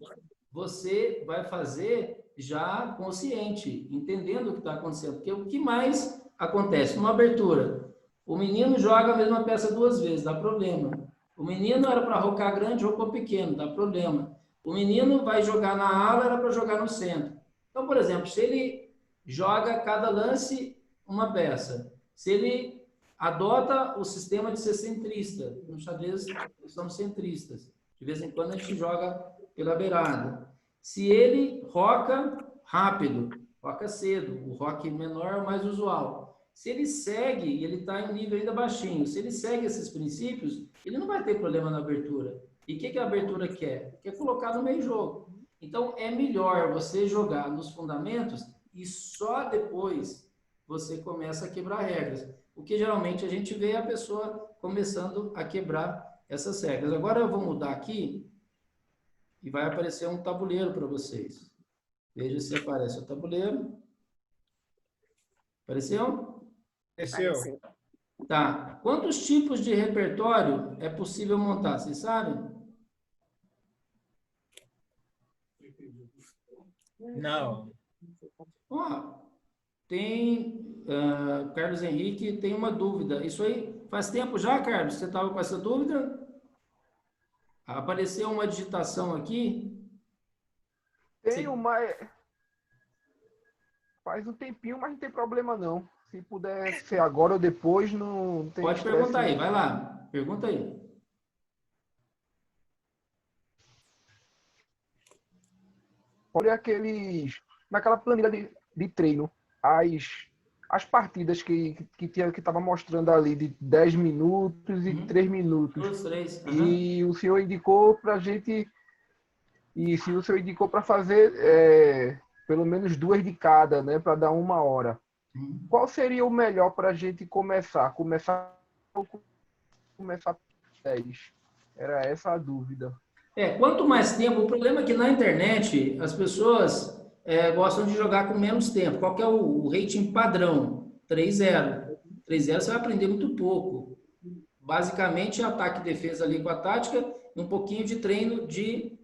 Você vai fazer já consciente, entendendo o que está acontecendo. Porque o que mais acontece? Numa abertura, o menino joga a mesma peça 2 vezes, dá problema. O menino era para rocar grande, rocou pequeno, dá problema. O menino vai jogar na ala, era para jogar no centro. Então, por exemplo, se ele joga cada lance uma peça, se ele adota o sistema de ser centrista, no xadrez somos centristas, de vez em quando a gente joga pela beirada. Se ele roca rápido, roca cedo, o rock menor é o mais usual. Se ele segue, e ele está em nível ainda baixinho, se ele segue esses princípios, ele não vai ter problema na abertura. E o que a abertura quer? Quer colocar no meio jogo. Então, é melhor você jogar nos fundamentos e só depois você começa a quebrar regras. O que geralmente a gente vê é a pessoa começando a quebrar essas regras. Agora eu vou mudar aqui e vai aparecer um tabuleiro para vocês. Veja se aparece o tabuleiro. Apareceu? Apareceu. Tá. Quantos tipos de repertório é possível montar? Vocês sabem? Não. Ó, tem... Carlos Henrique tem uma dúvida. Isso aí faz tempo já, Carlos? Você estava com essa dúvida? Apareceu uma digitação aqui. Tem uma... Faz um tempinho, mas não tem problema não. Se puder ser agora ou depois, não tem Pode estresse, perguntar aí, não. vai lá. Pergunta aí. Olha aqueles... Naquela planilha de treino, as partidas que estava mostrando ali de 10 minutos e 3 minutos. Os 3. E o senhor indicou para a gente... E se o senhor indicou para fazer pelo menos 2 de cada, né? Para dar 1 hora. Qual seria o melhor para a gente começar? Começar 10? Era essa a dúvida. Quanto mais tempo, o problema é que na internet as pessoas gostam de jogar com menos tempo. Qual que é o rating padrão? 3-0. 3-0 você vai aprender muito pouco. Basicamente, ataque e defesa ali com a tática e um pouquinho de treino de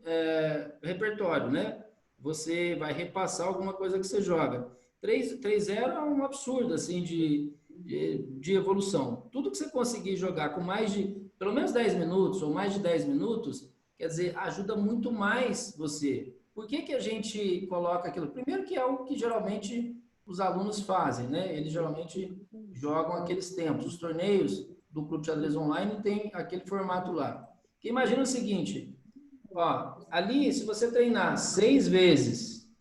repertório, né? Você vai repassar alguma coisa que você joga. 3-0 é um absurdo, assim, de evolução. Tudo que você conseguir jogar com mais de, pelo menos 10 minutos ou mais de 10 minutos, quer dizer, ajuda muito mais você. Por que que a gente coloca aquilo? Primeiro que é o que geralmente os alunos fazem, né? Eles geralmente jogam aqueles tempos. Os torneios do Clube de Xadrez Online tem aquele formato lá. Porque imagina o seguinte, ó, ali, se você treinar 6 vezes,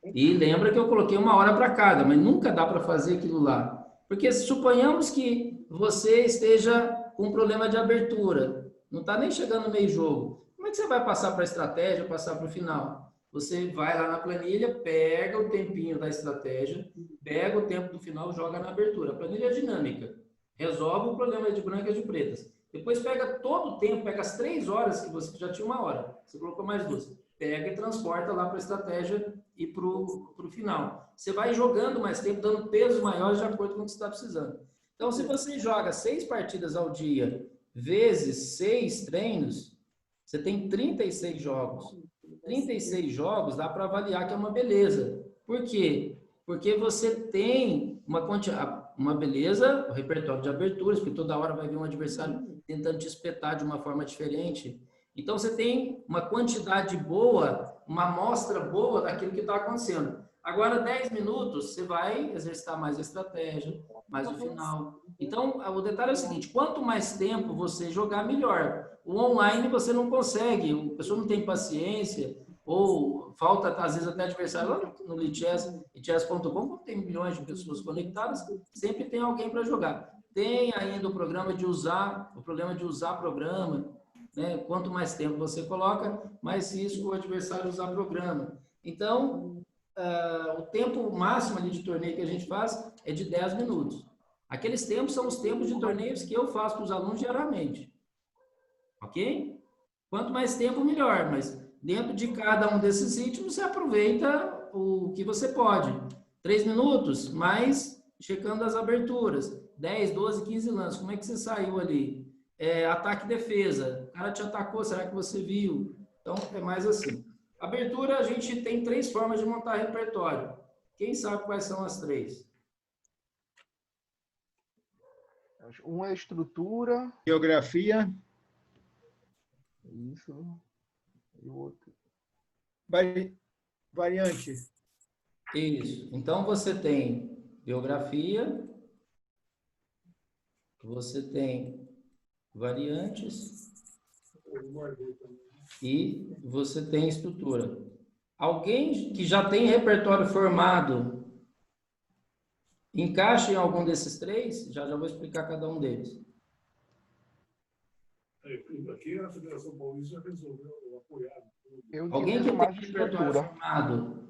e lembra que eu coloquei 1 hora para cada, mas nunca dá para fazer aquilo lá. Porque suponhamos que você esteja com um problema de abertura, não está nem chegando no meio jogo. Como é que você vai passar para a estratégia, passar para o final? Você vai lá na planilha, pega o tempinho da estratégia, pega o tempo do final, joga na abertura. A planilha é dinâmica. Resolve o problema de brancas e de pretas. Depois pega todo o tempo, pega as 3 horas que você já tinha 1 hora. Você colocou mais 2. Pega e transporta lá para a estratégia e para o final. Você vai jogando mais tempo, dando pesos maiores de acordo com o que você está precisando. Então, se você joga 6 partidas ao dia, vezes 6 treinos, você tem 36 jogos. 36 jogos dá para avaliar que é uma beleza. Por quê? Porque você tem uma beleza, o repertório de aberturas, porque toda hora vai vir um adversário tentando te espetar de uma forma diferente. Então, você tem uma quantidade boa, uma amostra boa daquilo que está acontecendo. Agora, 10 minutos, você vai exercitar mais a estratégia, mais o final. Então, o detalhe é o seguinte, quanto mais tempo você jogar, melhor. O online você não consegue, a pessoa não tem paciência, ou falta, às vezes, até adversário lá no Lichess, chess.com, tem milhões de pessoas conectadas, sempre tem alguém para jogar. Tem ainda o problema de usar programa, né? Quanto mais tempo você coloca, mais risco o adversário usar programa. Então, o tempo máximo ali de torneio que a gente faz é de 10 minutos. Aqueles tempos são os tempos de torneios que eu faço para os alunos diariamente. Ok? Quanto mais tempo, melhor. Mas dentro de cada um desses ritmos, você aproveita o que você pode. 3 minutos, mais checando as aberturas. 10, 12, 15 lances. Como é que você saiu ali? Ataque e defesa. O cara te atacou, será que você viu? Então, é mais assim. Abertura, a gente tem 3 formas de montar repertório. Quem sabe quais são as 3? Uma é estrutura. Geografia. Isso. E o outro. Variante. Isso. Então, você tem geografia, você tem variantes e você tem estrutura. Alguém que já tem repertório formado, encaixa em algum desses 3? Já vou explicar cada um deles. Aqui a Federação Paulista resolveu apoiar. Alguém que tem repertório formado,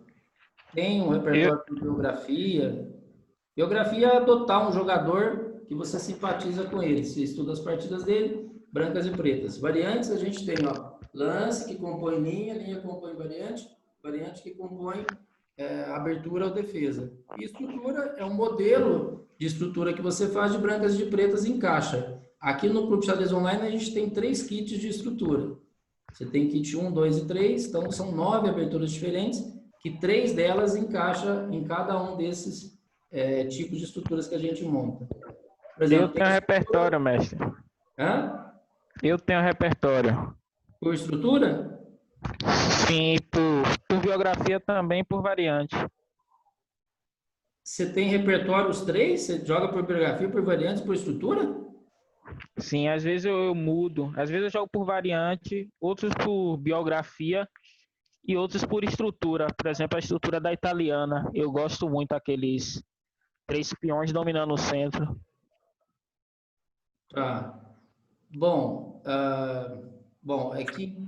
tem um repertório de geografia. Geografia é adotar um jogador que você simpatiza com ele. Você estuda as partidas dele, brancas e pretas. Variantes, a gente tem lance, que compõe linha, linha compõe variante, variante que compõe abertura ou defesa. E estrutura é um modelo de estrutura que você faz de brancas e de pretas em caixa. Aqui no Clube Xadrez Online, a gente tem 3 kits de estrutura. Você tem kit 1, 2 e 3, então são 9 aberturas diferentes, que 3 delas encaixa em cada um desses tipos de estruturas que a gente monta. Por exemplo, eu tenho repertório, mestre. Hã? Eu tenho repertório. Por estrutura? Sim, por biografia também, por variante. Você tem repertório os 3? Você joga por biografia, por variante, por estrutura? Sim, às vezes eu mudo. Às vezes eu jogo por variante, outros por biografia e outros por estrutura. Por exemplo, a estrutura da italiana. Eu gosto muito daqueles 3 peões dominando o centro. Tá. Bom, é que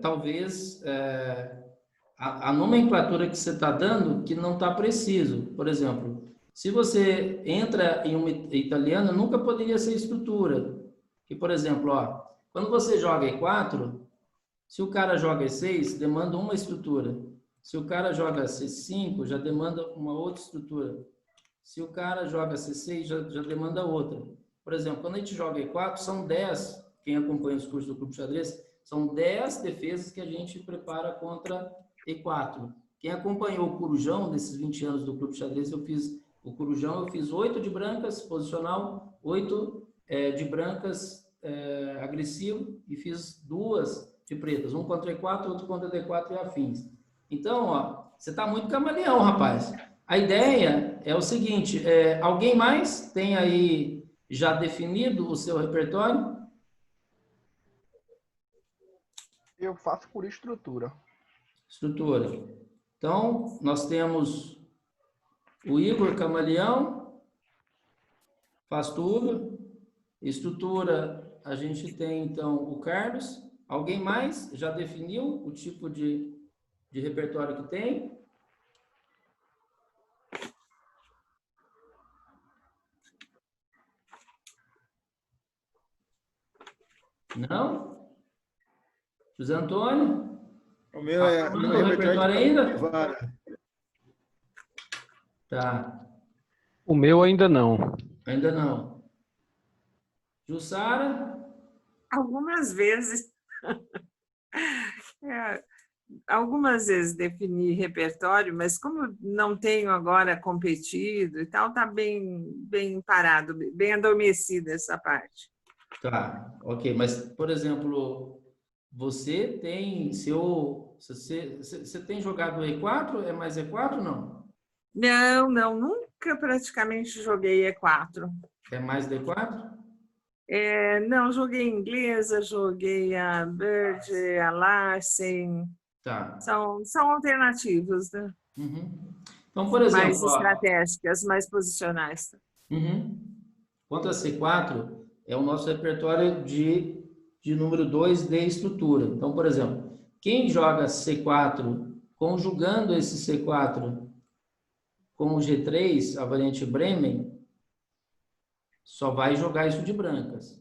talvez a nomenclatura que você está dando que não está preciso. Por exemplo, se você entra em uma italiana, nunca poderia ser estrutura. Que, por exemplo, quando você joga E4, se o cara joga E6, demanda uma estrutura. Se o cara joga C5, já demanda uma outra estrutura. Se o cara joga C6, já demanda outra. Por exemplo, quando a gente joga E4, são 10, quem acompanha os cursos do Clube Xadrez, são 10 defesas que a gente prepara contra E4. Quem acompanhou o Corujão, desses 20 anos do Clube Xadrez, eu fiz o Corujão, eu fiz 8 de brancas, posicional, 8 de brancas agressivo, e fiz 2 de pretas, um contra E4, outro contra D4 e afins. Então, ó, você está muito camaleão, rapaz. A ideia é o seguinte, alguém mais tem aí já definido o seu repertório? Eu faço por estrutura. Estrutura. Então, nós temos o Igor Camaleão, faz tudo. Estrutura, a gente tem, então, o Carlos. Alguém mais já definiu o tipo de repertório que tem? Não? José Antônio? O meu é O meu repertório ainda? capivara. Tá, O meu ainda não. ainda não. Jussara? Algumas vezes. Algumas vezes defini repertório, mas como não tenho agora competido e tal, tá bem parado, bem adormecida essa parte. Tá, ok. Mas, por exemplo, você tem você tem jogado E4? É mais E4 ou não? Não, nunca praticamente joguei E4. É mais D4? Não, joguei inglesa, joguei a Bird, a Larsen, Tá. são alternativos, né? Uhum. Então, por Mais exemplo, ó, estratégicas, mais posicionais. uhum. Quanto a C4, é o nosso repertório de número 2 de estrutura. Então, por exemplo, quem joga C4 conjugando esse C4 com o G3, a variante Bremen, só vai jogar isso de brancas,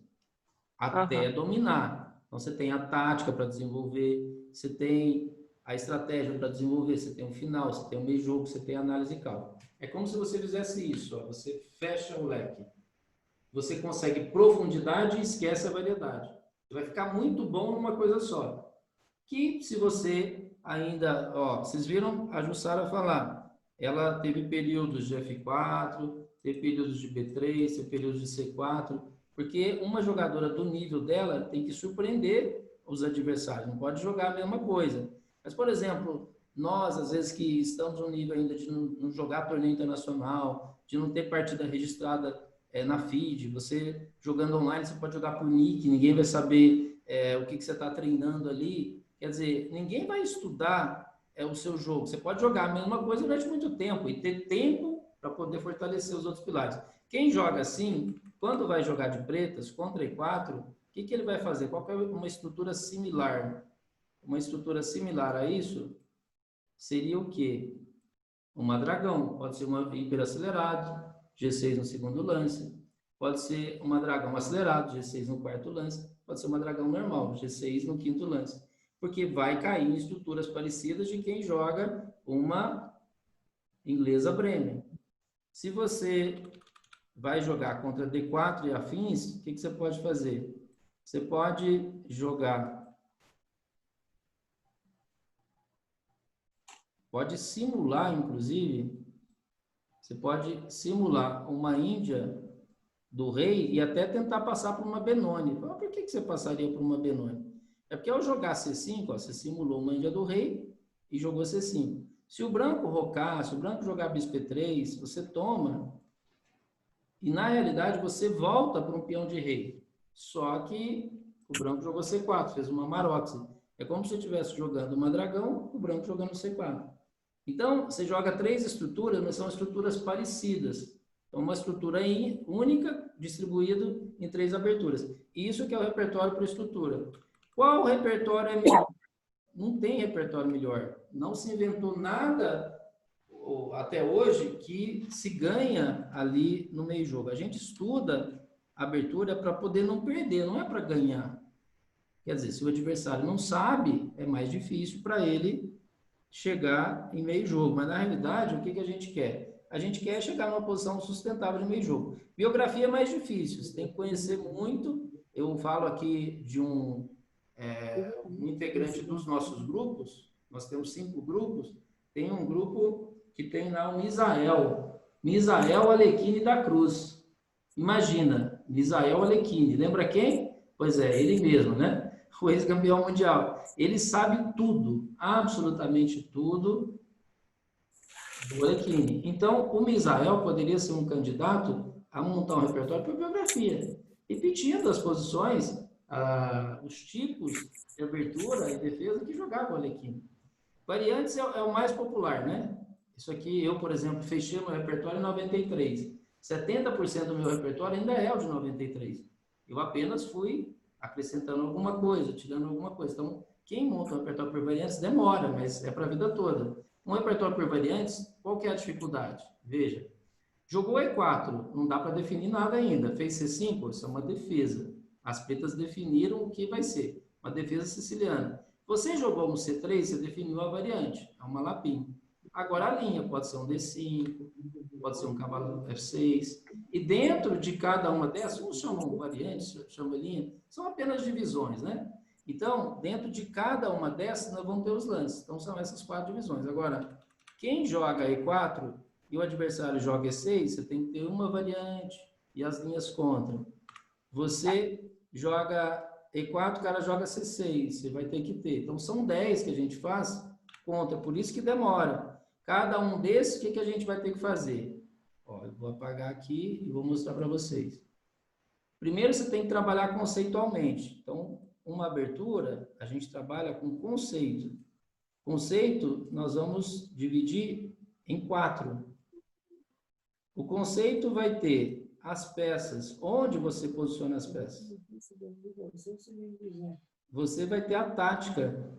até dominar. Então, você tem a tática para desenvolver, você tem a estratégia para desenvolver, você tem um final, você tem um meio jogo, você tem análise e cálculo. É como se você fizesse isso, ó, você fecha o leque. Você consegue profundidade e esquece a variedade. Você vai ficar muito bom numa coisa só. Que se você ainda, ó, vocês viram a Jussara falar, ela teve períodos de F4, teve períodos de B3, teve períodos de C4, porque uma jogadora do nível dela tem que surpreender os adversários, não pode jogar a mesma coisa. Mas, por exemplo, nós, às vezes que estamos no nível ainda de não jogar torneio internacional, de não ter partida registrada na feed, você jogando online, você pode jogar por nick, ninguém vai saber o que você está treinando ali. Quer dizer, ninguém vai estudar o seu jogo. Você pode jogar a mesma coisa durante muito tempo e ter tempo para poder fortalecer os outros pilares. Quem joga assim, quando vai jogar de pretas contra E4, o que ele vai fazer? Qual que é uma estrutura similar? Uma estrutura similar a isso seria o quê? Uma dragão. Pode ser uma hiperacelerado, G6 no segundo lance. Pode ser uma dragão acelerado, G6 no quarto lance. Pode ser uma dragão normal, G6 no quinto lance. Porque vai cair em estruturas parecidas de quem joga uma inglesa Bremen. Se você vai jogar contra D4 e afins, o que você pode fazer? Você pode jogar... Pode simular, inclusive, você pode simular uma Índia do rei e até tentar passar por uma Benoni. Por que você passaria por uma Benoni? É porque ao jogar C5, ó, você simulou uma Índia do rei e jogou C5. Se o branco rocar, se o branco jogar bispo E3, você toma e na realidade você volta para um peão de rei. Só que o branco jogou C4, fez uma marote. É como se você estivesse jogando uma dragão, o branco jogando C4. Então, você joga 3 estruturas, mas são estruturas parecidas. Então, uma estrutura única, distribuída em 3 aberturas. Isso que é o repertório por estrutura. Qual repertório é melhor? Não tem repertório melhor. Não se inventou nada até hoje que se ganha ali no meio jogo. A gente estuda a abertura para poder não perder, não é para ganhar. Quer dizer, se o adversário não sabe, é mais difícil para ele chegar em meio jogo. Mas, na realidade, o que a gente quer? A gente quer chegar numa posição sustentável de meio jogo. Biografia é mais difícil, você tem que conhecer muito. Eu falo aqui de um integrante dos nossos grupos, nós temos 5 grupos, tem um grupo que tem lá um Misael Alekhine da Cruz. Imagina, Misael Alekhine, lembra quem? Pois é, ele mesmo, né? O ex-campeão mundial. Ele sabe tudo, absolutamente tudo do Alekhine. Então, o Misael poderia ser um candidato a montar um repertório por biografia, repetindo as posições, os tipos de abertura e defesa que jogava o Alekhine. Variantes é o mais popular, né? Isso aqui, eu, por exemplo, fechei meu repertório em 93. 70% do meu repertório ainda é o de 93. Eu apenas fui acrescentando alguma coisa, tirando alguma coisa. Então, quem monta um repertório por variantes demora, mas é para a vida toda. Um repertório por variantes, qual que é a dificuldade? Veja, jogou E4, não dá para definir nada ainda. Fez C5, isso é uma defesa. As pretas definiram o que vai ser. Uma defesa siciliana. Você jogou no C3, você definiu a variante. É uma lapim. Agora a linha pode ser um D5, pode ser um cavalo F6. E dentro de cada uma dessas, uns chamam variantes, chamam linha, são apenas divisões, né? Então, dentro de cada uma dessas, nós vamos ter os lances. Então, são essas 4 divisões. Agora, quem joga E4 e o adversário joga E6, você tem que ter uma variante e as linhas contra. Você joga E4, o cara joga C6, você vai ter que ter. Então, são 10 que a gente faz contra, por isso que demora. Cada um desses, o que a gente vai ter que fazer? Ó, eu vou apagar aqui e vou mostrar para vocês. Primeiro, você tem que trabalhar conceitualmente. Então, uma abertura, a gente trabalha com conceito. Conceito, nós vamos dividir em 4. O conceito vai ter as peças. Onde você posiciona as peças? Você vai ter a tática.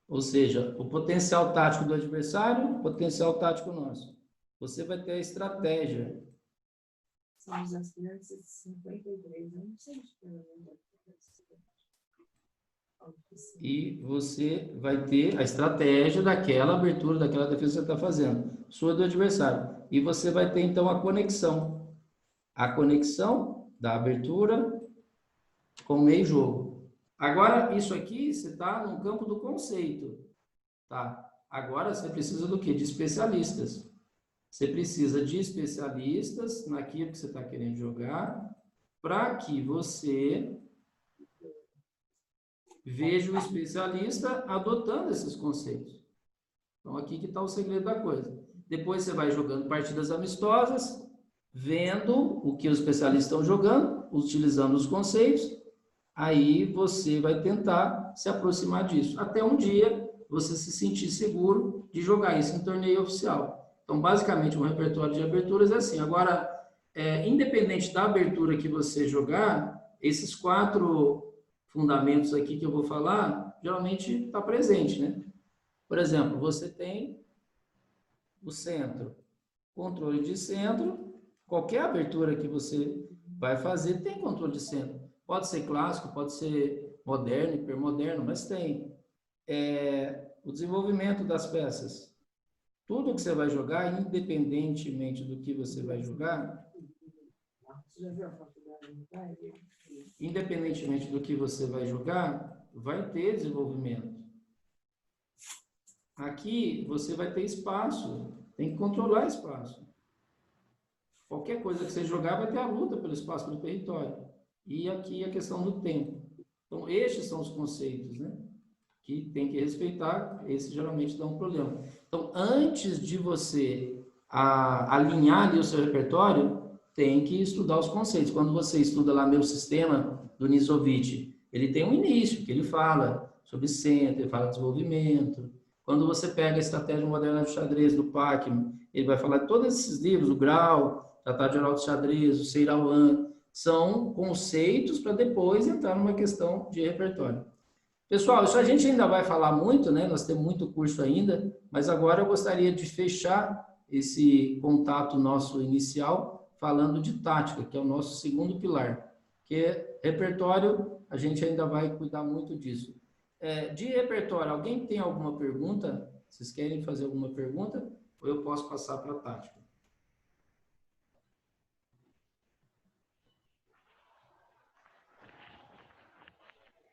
Ou seja, o potencial tático do adversário, o potencial tático nosso. Você vai ter a estratégia. Somos as crianças de 53, eu não sei de E você vai ter a estratégia daquela abertura, daquela defesa que você está fazendo, sua do adversário. E você vai ter, então, a conexão. A conexão da abertura com o meio jogo. Agora, isso aqui, você está no campo do conceito. Tá? Agora, você precisa do quê? De especialistas. Você precisa de especialistas naquilo que você está querendo jogar, para que você veja o especialista adotando esses conceitos. Então, aqui que está o segredo da coisa. Depois você vai jogando partidas amistosas, vendo o que os especialistas estão jogando, utilizando os conceitos, aí você vai tentar se aproximar disso. Até um dia você se sentir seguro de jogar isso em torneio oficial. Então, basicamente, um repertório de aberturas é assim. Agora, independente da abertura que você jogar, esses 4 fundamentos aqui que eu vou falar, geralmente está presente, né? Por exemplo, você tem o centro, controle de centro, qualquer abertura que você vai fazer tem controle de centro. Pode ser clássico, pode ser moderno, hipermoderno, mas tem. O desenvolvimento das peças. Tudo que você vai jogar, independentemente do que você vai jogar, vai ter desenvolvimento. Aqui você vai ter espaço, tem que controlar espaço. Qualquer coisa que você jogar vai ter a luta pelo espaço, pelo território. E aqui a questão do tempo. Então, estes são os conceitos, né? Que tem que respeitar, esse geralmente dá um problema. Então, antes de você alinhar ali o seu repertório, tem que estudar os conceitos. Quando você estuda lá meu sistema do Nisovich, ele tem um início, que ele fala sobre centro, ele fala de desenvolvimento. Quando você pega a estratégia moderna do xadrez, do Pacman, ele vai falar de todos esses livros, o Grau, Tratado Geral de Xadrez, o Seirauan, são conceitos para depois entrar numa questão de repertório. Pessoal, isso a gente ainda vai falar muito, né? Nós temos muito curso ainda, mas agora eu gostaria de fechar esse contato nosso inicial falando de tática, que é o nosso segundo pilar, que é repertório, a gente ainda vai cuidar muito disso. De repertório, alguém tem alguma pergunta? Vocês querem fazer alguma pergunta? Ou eu posso passar para a tática?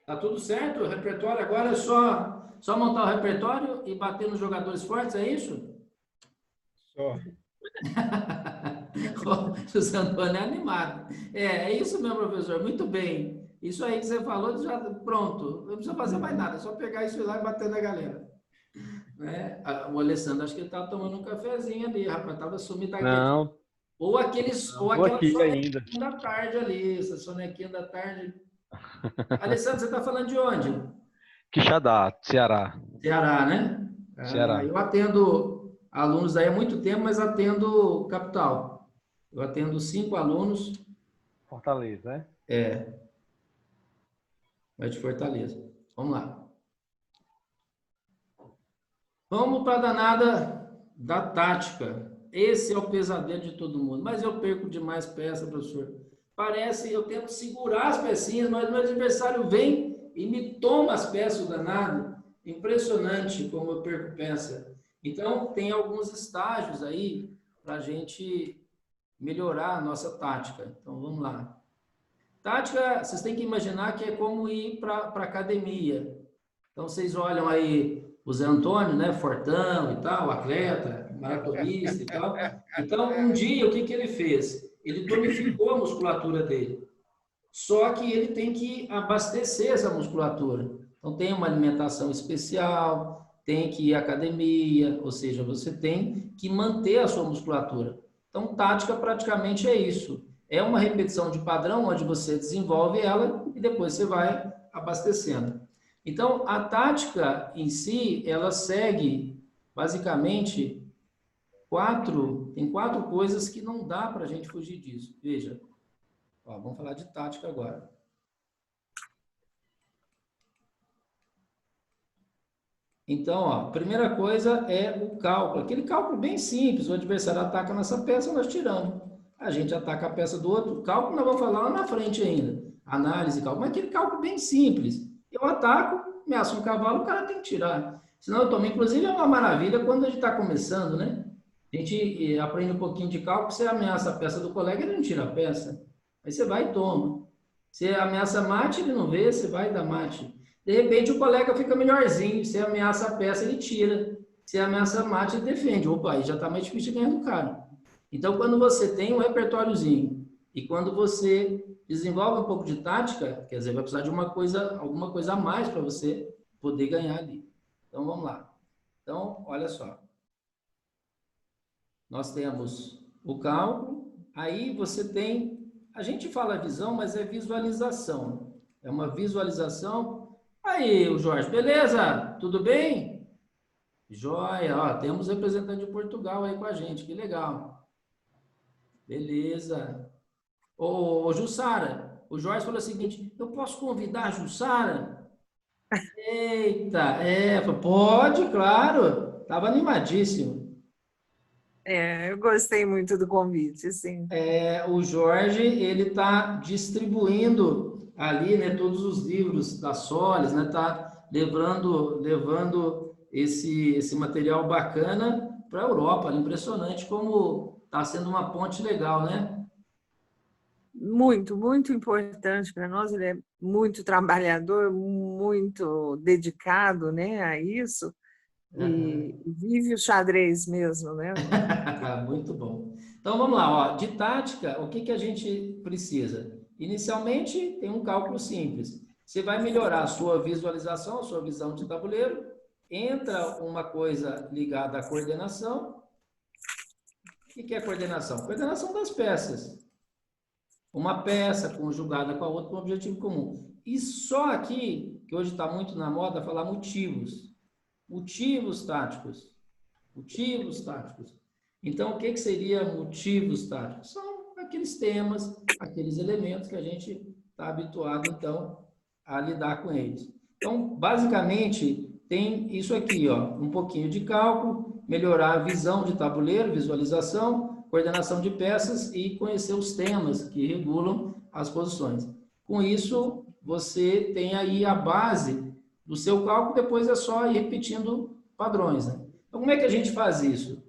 Tá tudo certo? O repertório agora é só montar o repertório e bater nos jogadores fortes, é isso? Só. O José Antônio é animado. É isso mesmo, professor. Muito bem. Isso aí que você falou, já pronto. Não precisa fazer mais nada, é só pegar isso lá e bater na galera. Né? O Alessandro, acho que ele estava tomando um cafezinho ali, rapaz. Estava sumido daquele. Não, Ou aquela aqui sonequinha ainda. da tarde ali, essa sonequinha da tarde. Alessandro, você está falando de onde? Quixadá, Ceará. Ceará, né? Ceará. Eu atendo alunos aí há muito tempo, mas atendo capital. Eu atendo 5 alunos, Fortaleza, né? vai de Fortaleza. Vamos lá. Vamos para a danada da tática. Esse é o pesadelo de todo mundo. Mas eu perco demais peça, professor. Parece, eu tento segurar as pecinhas, mas meu adversário vem e me toma as peças, o danado. Impressionante como eu perco peça. Então, tem alguns estágios aí para a gente melhorar a nossa tática. Então, vamos lá. Tática, vocês têm que imaginar que é como ir para a academia. Então, vocês olham aí o Zé Antônio, né, fortão e tal, atleta, maratonista e tal. Então, um dia, o que ele fez? Ele tonificou a musculatura dele. Só que ele tem que abastecer essa musculatura. Então, tem uma alimentação especial, tem que ir à academia, ou seja, você tem que manter a sua musculatura. Então, tática praticamente é isso. É uma repetição de padrão, onde você desenvolve ela e depois você vai abastecendo. Então, a tática em si, ela segue basicamente tem 4 coisas que não dá para a gente fugir disso. Veja, ó, vamos falar de tática agora. Então, ó, a primeira coisa é o cálculo. Aquele cálculo bem simples, o adversário ataca nossa peça, nós tiramos. A gente ataca a peça do outro. O cálculo nós vamos falar lá na frente ainda. Análise, cálculo. Mas aquele cálculo bem simples. Eu ataco, ameaço um cavalo, o cara tem que tirar. Senão eu tomo. Inclusive é uma maravilha quando a gente está começando, né? A gente aprende um pouquinho de cálculo, você ameaça a peça do colega, ele não tira a peça. Aí você vai e toma. Você ameaça mate, ele não vê, você vai e dá mate. De repente o colega fica melhorzinho, você ameaça a peça, ele tira. Você ameaça mate, ele defende. Opa, aí já está mais difícil de ganhar do cara. Então, quando você tem um repertóriozinho e quando você desenvolve um pouco de tática, quer dizer, vai precisar de alguma coisa a mais para você poder ganhar ali. Então, vamos lá. Então, olha só. Nós temos o cálculo, aí você tem, a gente fala visão, mas é visualização. É uma visualização. Aí, o Jorge, beleza? Tudo bem? Joia, ó, temos representante de Portugal aí com a gente, que legal. Beleza. Ô, Jussara, o Jorge falou o seguinte, eu posso convidar a Jussara? Eita, pode, claro. Estava animadíssimo. Eu gostei muito do convite, sim. O Jorge, ele está distribuindo ali, né, todos os livros da Solis, né, tá levando esse material bacana para a Europa. Impressionante como está sendo uma ponte legal, né? Muito, muito importante para nós. Ele é muito trabalhador, muito dedicado, né, a isso. E vive o xadrez mesmo, né? Muito bom. Então, vamos lá. Ó. De tática, o que a gente precisa? Inicialmente, tem um cálculo simples. Você vai melhorar a sua visualização, a sua visão de tabuleiro. Entra uma coisa ligada à coordenação. O que é coordenação? Coordenação das peças. Uma peça conjugada com a outra com um objetivo comum. E só aqui, que hoje está muito na moda, falar motivos. Motivos táticos. Motivos táticos. Então, o que seria motivos táticos? São aqueles temas, aqueles elementos que a gente está habituado, então, a lidar com eles. Então, basicamente, tem isso aqui, ó, um pouquinho de cálculo, melhorar a visão de tabuleiro, visualização, coordenação de peças e conhecer os temas que regulam as posições. Com isso, você tem aí a base do seu cálculo, depois é só ir repetindo padrões, né? Então, como é que a gente faz isso?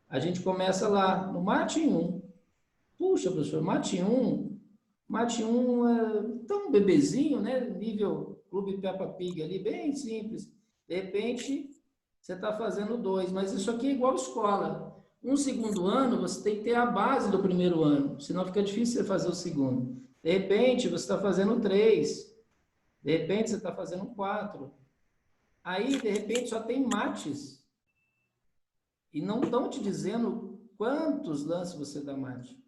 A gente começa lá no mate 1. Puxa, professor, mate 1 é tão bebezinho, né? Nível Clube Peppa Pig ali, bem simples. De repente, você está fazendo 2, mas isso aqui é igual escola. Um segundo ano, você tem que ter a base do primeiro ano, senão fica difícil você fazer o segundo. De repente, você está fazendo 3. De repente, você está fazendo 4. Aí, de repente, só tem mates. E não estão te dizendo quantos lances você dá mate.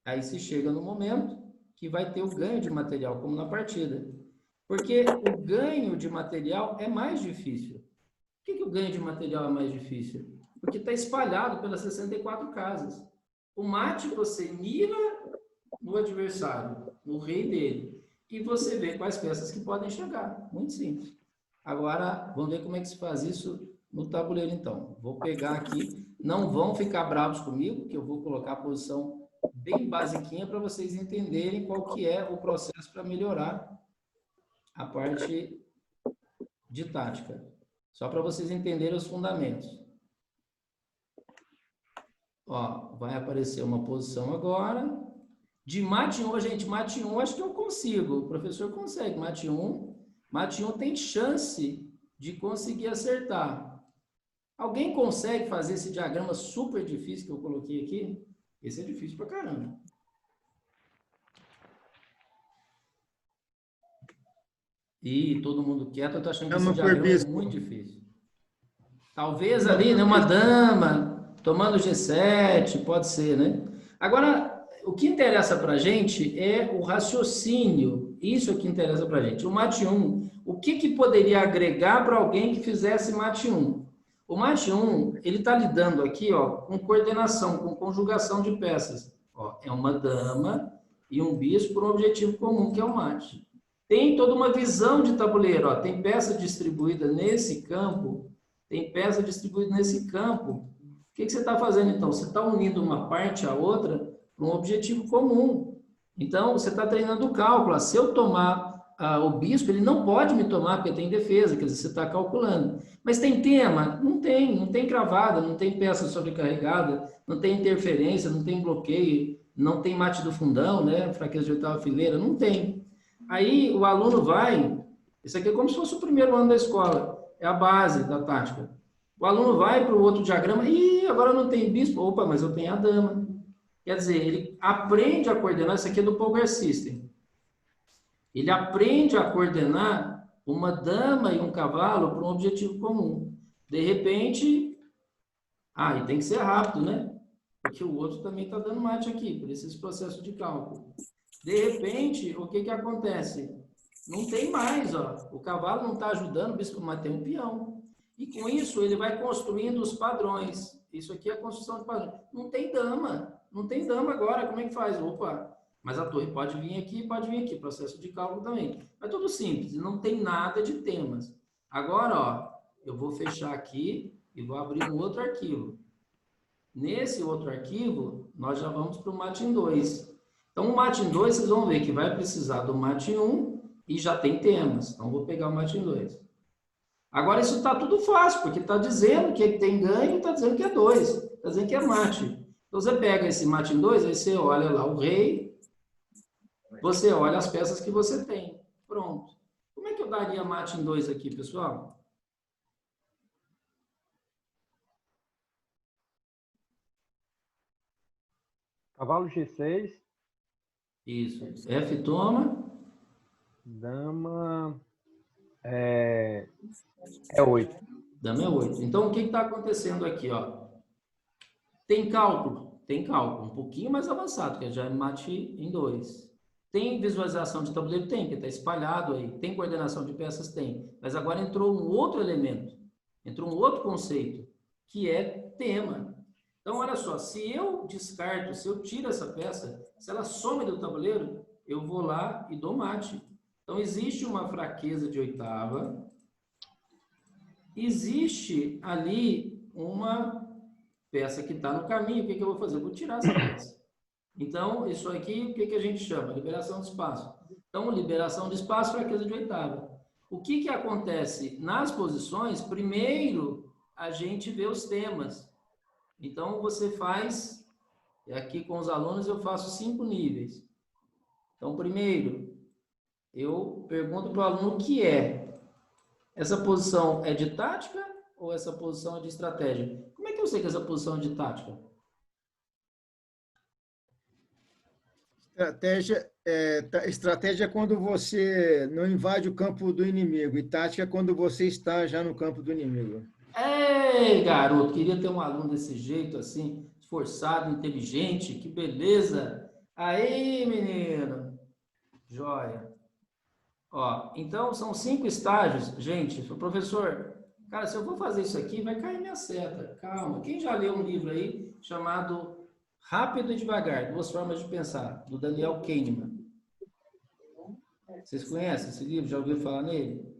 Aí se chega no momento que vai ter o ganho de material, como na partida. Porque o ganho de material é mais difícil. Por que o ganho de material é mais difícil? Porque está espalhado pelas 64 casas. O mate você mira no adversário, no rei dele, e você vê quais peças que podem chegar. Muito simples. Agora, vamos ver como é que se faz isso no tabuleiro, então. Vou pegar aqui. Não vão ficar bravos comigo, que eu vou colocar a posição bem basiquinha para vocês entenderem qual que é o processo para melhorar a parte de tática. Só para vocês entenderem os fundamentos. Ó, vai aparecer uma posição agora. De mate 1, gente, mate 1 acho que eu consigo. O professor consegue. Mate 1 tem chance de conseguir acertar. Alguém consegue fazer esse diagrama super difícil que eu coloquei aqui? Esse é difícil pra caramba. Ih, todo mundo quieto, eu tô achando que esse diagrama é muito difícil. Talvez ali, né, uma dama tomando G7, pode ser, né? Agora, o que interessa pra gente é o raciocínio. Isso é o que interessa pra gente. O mate 1, o que poderia agregar para alguém que fizesse mate 1? O mate 1, ele está lidando aqui, ó, com coordenação, com conjugação de peças. Ó, é uma dama e um bispo por um objetivo comum, que é o mate. Tem toda uma visão de tabuleiro. Ó, tem peça distribuída nesse campo, tem peça distribuída nesse campo. O que você está fazendo, então? Você está unindo uma parte à outra para um objetivo comum. Então, você está treinando o cálculo. Se eu tomar o bispo, ele não pode me tomar porque tem defesa, quer dizer, você está calculando. Mas tem tema? Não tem cravada, não tem peça sobrecarregada, não tem interferência, não tem bloqueio, não tem mate do fundão, né? Fraqueza de oitava fileira, não tem. Aí o aluno vai, isso aqui é como se fosse o primeiro ano da escola, é a base da tática. O aluno vai para o outro diagrama, e agora não tem bispo, opa, mas eu tenho a dama. Quer dizer, ele aprende a coordenar, isso aqui é do Power System. Ele aprende a coordenar uma dama e um cavalo para um objetivo comum. De repente, e tem que ser rápido, né? Porque o outro também está dando mate aqui, por esses processos de cálculo. De repente, o que acontece? Não tem mais, ó. O cavalo não está ajudando, o bispo tem um peão. E com isso, ele vai construindo os padrões. Isso aqui é a construção de padrões. Não tem dama agora, como é que faz? Opa, mas a torre pode vir aqui, processo de cálculo também. É tudo simples, não tem nada de temas. Agora, ó, eu vou fechar aqui e vou abrir um outro arquivo. Nesse outro arquivo, nós já vamos para o Matin 2. Então, o Matin 2, vocês vão ver que vai precisar do Matin 1 e já tem temas. Então, vou pegar o Matin 2. Agora, isso está tudo fácil, porque está dizendo que tem ganho e está dizendo que é 2. Está dizendo que é mate. Então, você pega esse Matin 2, aí você olha lá o rei, você olha as peças que você tem. Pronto. Como é que eu daria Matin 2 aqui, pessoal? Cavalo G6. Isso. F toma. Dama é 8. Dama é 8. Então, o que está acontecendo aqui, ó? Tem cálculo? Tem cálculo. Um pouquinho mais avançado, que já é mate em 2. Tem visualização de tabuleiro? Tem, que está espalhado aí. Tem coordenação de peças? Tem. Mas agora entrou um outro elemento. Entrou um outro conceito, que é tema. Então, olha só, se eu descarto, se eu tiro essa peça, se ela some do tabuleiro, eu vou lá e dou mate. Então, existe uma fraqueza de oitava, existe ali uma peça que está no caminho, o que eu vou fazer? Eu vou tirar essa peça. Então, isso aqui, o que a gente chama? Liberação de espaço. Então, liberação de espaço, fraqueza de oitava. O que acontece? Nas posições, primeiro, a gente vê os temas. Então, você faz, aqui com os alunos eu faço 5 níveis. Então, primeiro, eu pergunto para o aluno o que é. Essa posição é de tática ou essa posição é de estratégia? Como é que eu sei que essa posição é de tática? Estratégia é quando você não invade o campo do inimigo, e tática é quando você está já no campo do inimigo. Ei, garoto, queria ter um aluno desse jeito, assim, esforçado, inteligente, que beleza! Aí, menino! Joia! Ó, então, são 5 estágios. Gente, professor, cara, se eu vou fazer isso aqui, vai cair minha seta. Calma. Quem já leu um livro aí chamado Rápido e Devagar, 2 Formas de Pensar, do Daniel Kahneman? Vocês conhecem esse livro? Já ouviram falar nele?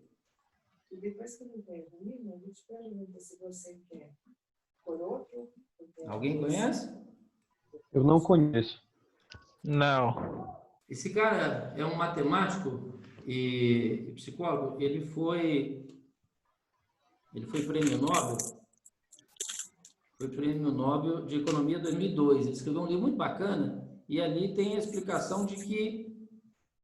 E depois que eu não tenho comigo, a gente pergunta se você quer por outro. Alguém conhece? Eu não conheço. Não. Esse cara é um matemático e psicólogo. Ele foi prêmio Nobel. Foi prêmio Nobel de Economia 2002. Ele escreveu um livro muito bacana e ali tem a explicação de que,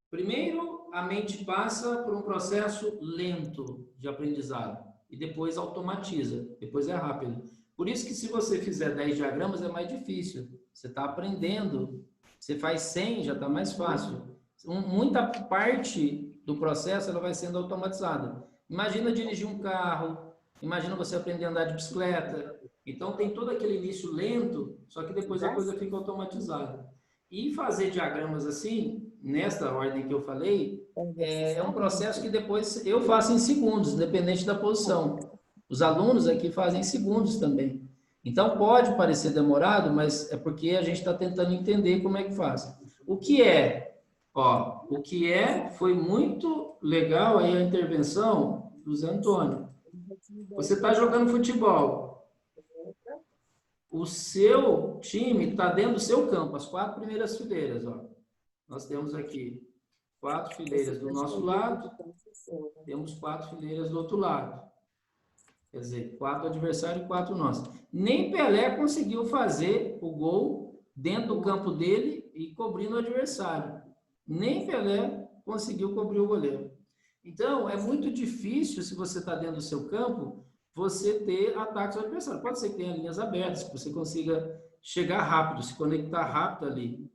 primeiro, a mente passa por um processo lento de aprendizado e depois automatiza, depois é rápido. Por isso que se você fizer 10 diagramas é mais difícil. Você está aprendendo. Você faz 100, já está mais fácil. Muita parte do processo ela vai sendo automatizada. Imagina dirigir um carro, imagina você aprender a andar de bicicleta. Então tem todo aquele início lento, só que depois a coisa fica automatizada. E fazer diagramas assim, nesta ordem que eu falei, é um processo que depois eu faço em segundos, independente da posição. Os alunos aqui fazem em segundos também. Então pode parecer demorado, mas é porque a gente está tentando entender como é que faz. O que é? Ó, o que é foi muito legal aí a intervenção do Zé Antônio. Você está jogando futebol. O seu time está dentro do seu campo, as 4 primeiras fileiras. Ó. Nós temos aqui 4 fileiras do nosso lado, temos 4 fileiras do outro lado. Quer dizer, 4 adversários e 4 nossos. Nem Pelé conseguiu fazer o gol dentro do campo dele e cobrindo o adversário. Nem Pelé conseguiu cobrir o goleiro. Então, é muito difícil, se você está dentro do seu campo, você ter ataques ao adversário. Pode ser que tenha linhas abertas, que você consiga chegar rápido, se conectar rápido ali.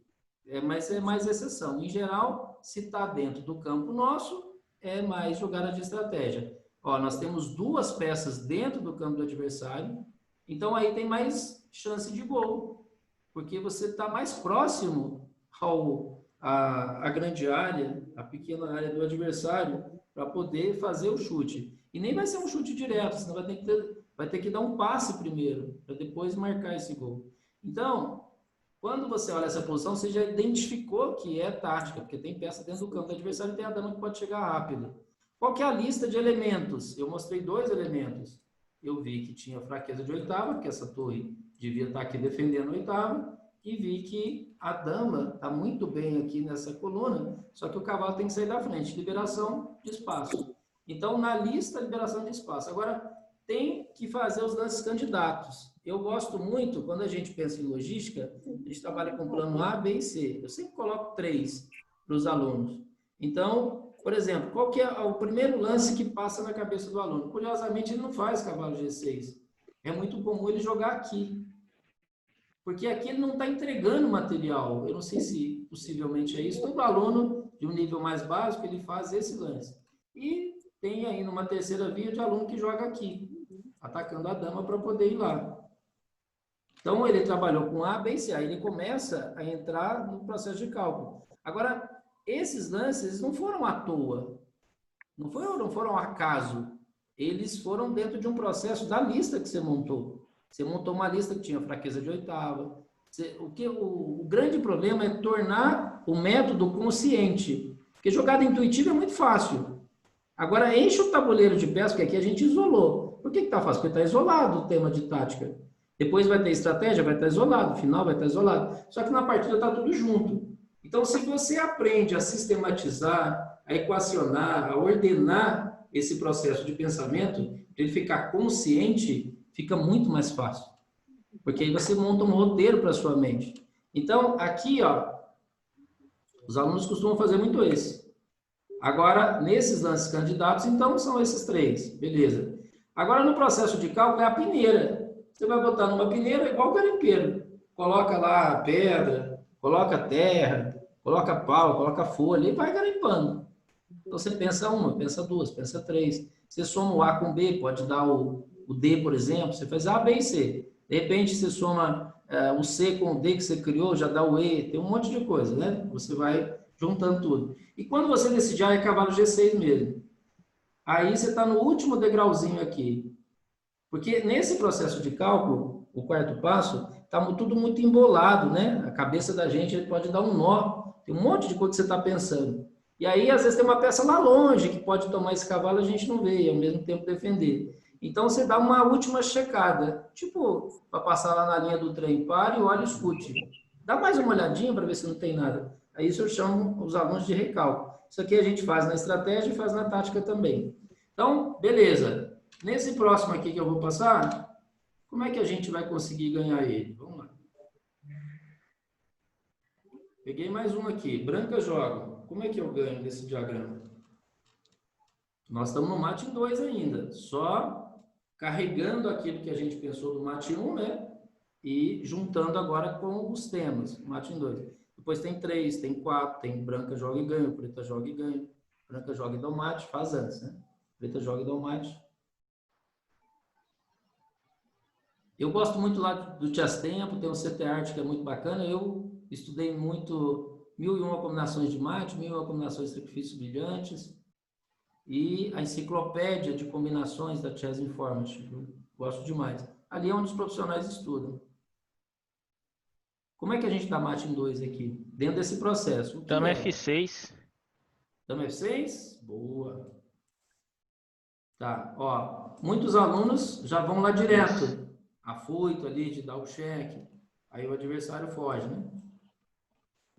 Mas é mais exceção. Em geral, se está dentro do campo nosso, é mais jogada de estratégia. Ó, nós temos 2 peças dentro do campo do adversário, então aí tem mais chance de gol, porque você está mais próximo à grande área, à pequena área do adversário, para poder fazer o chute. E nem vai ser um chute direto, senão vai ter que dar um passe primeiro, para depois marcar esse gol. Então, quando você olha essa posição, você já identificou que é tática, porque tem peça dentro do campo do adversário e tem a dama que pode chegar rápido. Qual que é a lista de elementos? Eu mostrei 2 elementos. Eu vi que tinha fraqueza de oitava, que essa torre devia estar aqui defendendo a oitava, e vi que a dama está muito bem aqui nessa coluna, só que o cavalo tem que sair da frente. Liberação de espaço. Então, na lista, liberação de espaço. Agora, tem que fazer os lances candidatos. Eu gosto muito, quando a gente pensa em logística, a gente trabalha com plano A, B e C. Eu sempre coloco 3 para os alunos. Então, por exemplo, qual que é o primeiro lance que passa na cabeça do aluno? Curiosamente, ele não faz cavalo G6. É muito comum ele jogar aqui. Porque aqui ele não está entregando material. Eu não sei se possivelmente é isso. Todo aluno de um nível mais básico, ele faz esse lance. E tem aí numa terceira via de aluno que joga aqui, atacando a dama para poder ir lá. Então, ele trabalhou com A, B e C. Aí ele começa a entrar no processo de cálculo. Agora, esses lances não foram à toa, não foram ao acaso. Eles foram dentro de um processo da lista que você montou. Você montou uma lista que tinha fraqueza de oitava. O grande problema é tornar o método consciente. Porque jogada intuitiva é muito fácil. Agora, enche o tabuleiro de peças, porque aqui a gente isolou. Por que está fácil? Porque está isolado o tema de tática. Depois vai ter estratégia, vai estar isolado. No final vai estar isolado. Só que na partida está tudo junto. Então, se você aprende a sistematizar, a equacionar, a ordenar esse processo de pensamento, para ele ficar consciente, fica muito mais fácil. Porque aí você monta um roteiro para a sua mente. Então, aqui, ó, os alunos costumam fazer muito esse. Agora, nesses lances candidatos, então, são esses 3. Beleza. Agora, no processo de cálculo, é a peneira. Você vai botar numa peneira igual garimpeiro. Coloca lá a pedra, coloca terra, coloca pau, coloca folha e vai garimpando. Então, você pensa uma, pensa duas, pensa 3. Você soma o A com B, pode dar o D, por exemplo. Você faz A, B e C. De repente, você soma o C com o D que você criou, já dá o E. Tem um monte de coisa, né? Você vai juntando tudo. E quando você decidir, é cavalo G6 mesmo. Aí você está no último degrauzinho aqui. Porque nesse processo de cálculo, o 4º passo, está tudo muito embolado, né? A cabeça da gente pode dar um nó. Tem um monte de coisa que você está pensando. E aí, às vezes, tem uma peça lá longe que pode tomar esse cavalo e a gente não vê, e ao mesmo tempo defender. Então, você dá uma última checada. Tipo, para passar lá na linha do trem, pare e olha e escute. Dá mais uma olhadinha para ver se não tem nada. Aí isso eu chamo os alunos de recálculo. Isso aqui a gente faz na estratégia e faz na tática também. Então, beleza. Nesse próximo aqui que eu vou passar, como é que a gente vai conseguir ganhar ele? Vamos lá. Peguei mais um aqui. Branca joga. Como é que eu ganho desse diagrama? Nós estamos no mate em 2 ainda. Só carregando aquilo que a gente pensou do mate 1, né? E juntando agora com os temas. Mate em 2. Depois tem 3, tem 4, tem branca joga e ganha, preta joga e ganha. Branca joga e dá o mate, faz antes, né? Preta joga e dá o mate. Eu gosto muito lá do Tias Tempo, tem um CT Art que é muito bacana. Eu estudei muito 1001 combinações de mate, 1001 combinações de sacrifícios brilhantes e a enciclopédia de combinações da Chess Information. Eu gosto demais. Ali é onde os profissionais estudam. Como é que a gente dá mate em 2 aqui? Dentro desse processo. Dama F6. Dama F6? Boa. Tá, ó. Muitos alunos já vão lá direto. Afoito ali de dar o cheque. Aí o adversário foge, né?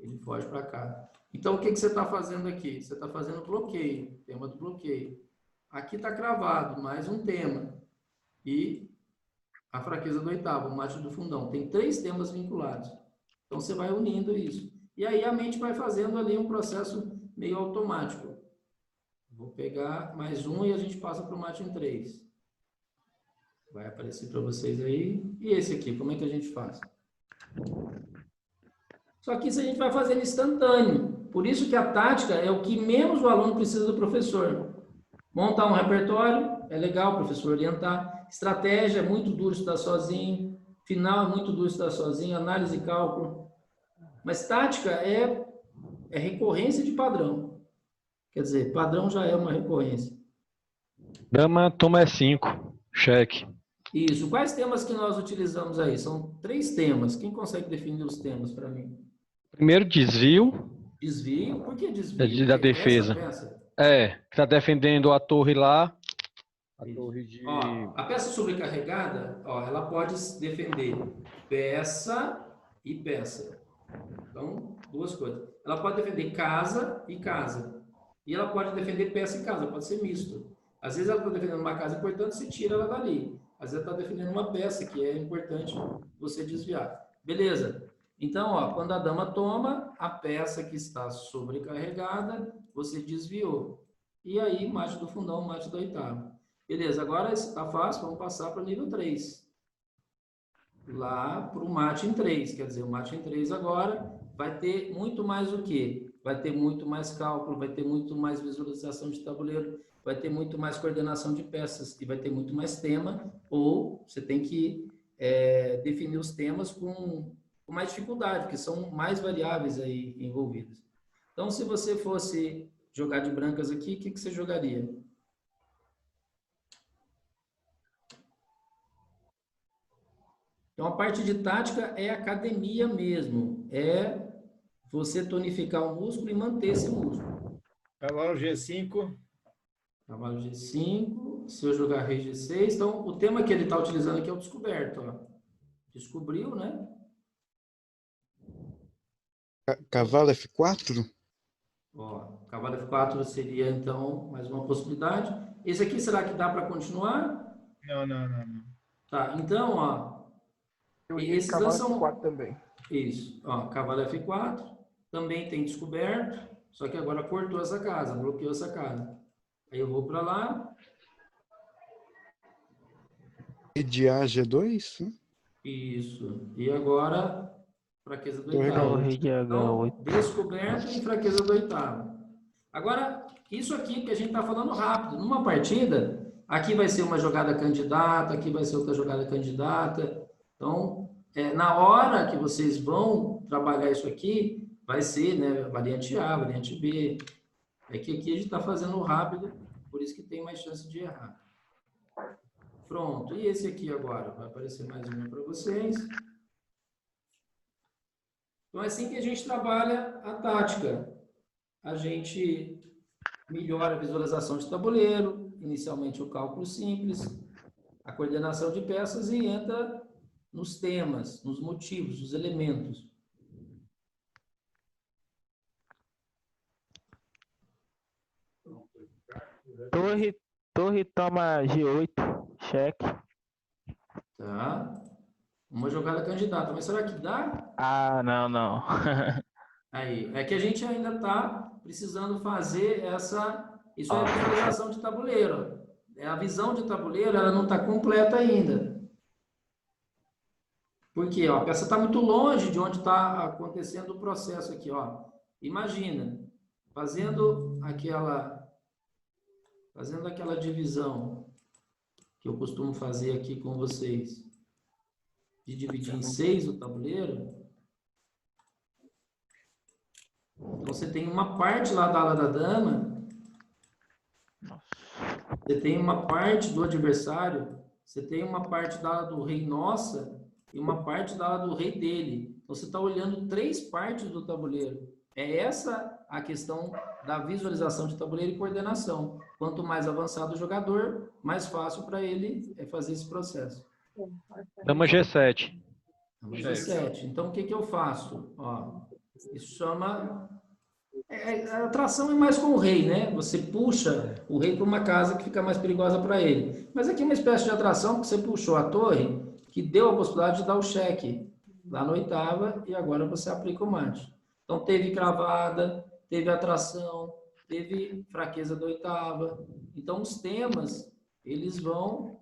Ele foge para cá. Então, o que você está fazendo aqui? Você está fazendo bloqueio. Tema do bloqueio. Aqui está cravado, mais um tema. E a fraqueza do 8º, o mate do fundão. Tem 3 temas vinculados. Então, você vai unindo isso. E aí, a mente vai fazendo ali um processo meio automático. Vou pegar mais um e a gente passa para o mate em 3. Vai aparecer para vocês aí. E esse aqui, como é que a gente faz? Só que isso a gente vai fazendo instantâneo. Por isso que a tática é o que menos o aluno precisa do professor. Montar um repertório, é legal o professor orientar. Estratégia é muito duro estudar sozinho. Final é muito duro estudar sozinho. Análise e cálculo. Mas tática é recorrência de padrão. Quer dizer, padrão já é uma recorrência. Dama toma E5. Cheque. Isso. Quais temas que nós utilizamos aí? São 3 temas. Quem consegue definir os temas para mim? Primeiro, desvio. Desvio? Por que desvio? Da defesa. Peça? Que está defendendo a torre lá. A torre de... Ó, a peça sobrecarregada, ó, ela pode defender peça e peça. Então, 2 coisas. Ela pode defender casa e casa. E ela pode defender peça e casa. Pode ser misto. Às vezes ela está defendendo uma casa importante, você tira ela dali. Às vezes ela está defendendo uma peça que é importante você desviar. Beleza. Então, ó, quando a dama toma, a peça que está sobrecarregada, você desviou. E aí, mate do fundão, mate do 8º. Beleza, agora está fácil, vamos passar para o nível 3. Lá para o mate em 3. Quer dizer, o mate em 3 agora vai ter muito mais o quê? Vai ter muito mais cálculo, vai ter muito mais visualização de tabuleiro, vai ter muito mais coordenação de peças e vai ter muito mais tema, ou você tem que definir os temas com mais dificuldade, porque são mais variáveis aí envolvidas. Então, se você fosse jogar de brancas aqui, o que você jogaria? Então, a parte de tática é academia mesmo, é você tonificar o músculo e manter esse músculo. Cavalo G5. Cavalo G5, se eu jogar rei G6, então o tema que ele está utilizando aqui é o descoberto. Ó. Descobriu, né? Cavalo F4? Ó, cavalo F4 seria, então, mais uma possibilidade. Esse aqui, será que dá para continuar? Não. Tá, então, ó. Esses cavalo são... F4 também. Isso, ó, cavalo F4, também tem descoberto. Só que agora cortou essa casa, bloqueou essa casa. Aí eu vou para lá. E de A, G2? Né? Isso. E agora, fraqueza do Torre oitavo. Torre de Então, H8. descoberto e fraqueza do oitavo. Agora, isso aqui que a gente está falando rápido. Numa partida, aqui vai ser uma jogada candidata, aqui vai ser outra jogada candidata. Então, na hora que vocês vão trabalhar isso aqui, vai ser, né, variante A, variante B. É que aqui a gente está fazendo rápido, por isso que tem mais chance de errar. Pronto. E esse aqui agora? Vai aparecer mais um para vocês. Então, é assim que a gente trabalha a tática. A gente melhora a visualização de tabuleiro, inicialmente o cálculo simples, a coordenação de peças e entra nos temas, nos motivos, nos elementos. Torre toma G8, cheque. Tá? Uma jogada candidata. Mas será que dá? Ah, não. Aí, é que a gente ainda está precisando fazer essa... Isso é a visualização de tabuleiro. A visão de tabuleiro, ela não está completa ainda. Por quê? Ó, a peça está muito longe de onde está acontecendo o processo aqui. Ó. Imagina, fazendo aquela divisão que eu costumo fazer aqui com vocês, de dividir em 6 o tabuleiro. Então, você tem uma parte lá da ala da dama, você tem uma parte do adversário, você tem uma parte da ala do rei nossa e uma parte da ala do rei dele. Então, você está olhando 3 partes do tabuleiro. É essa a questão da visualização de tabuleiro e coordenação. Quanto mais avançado o jogador, mais fácil para ele fazer esse processo. Dama G7. Dama G7. Então, o que eu faço? Ó, isso chama... a atração é mais com o rei, né? Você puxa o rei para uma casa que fica mais perigosa para ele. Mas aqui é uma espécie de atração, porque você puxou a torre, que deu a possibilidade de dar o cheque lá na oitava, e agora você aplica o mate. Então, teve cravada, teve atração, teve fraqueza da oitava. Então, os temas, eles vão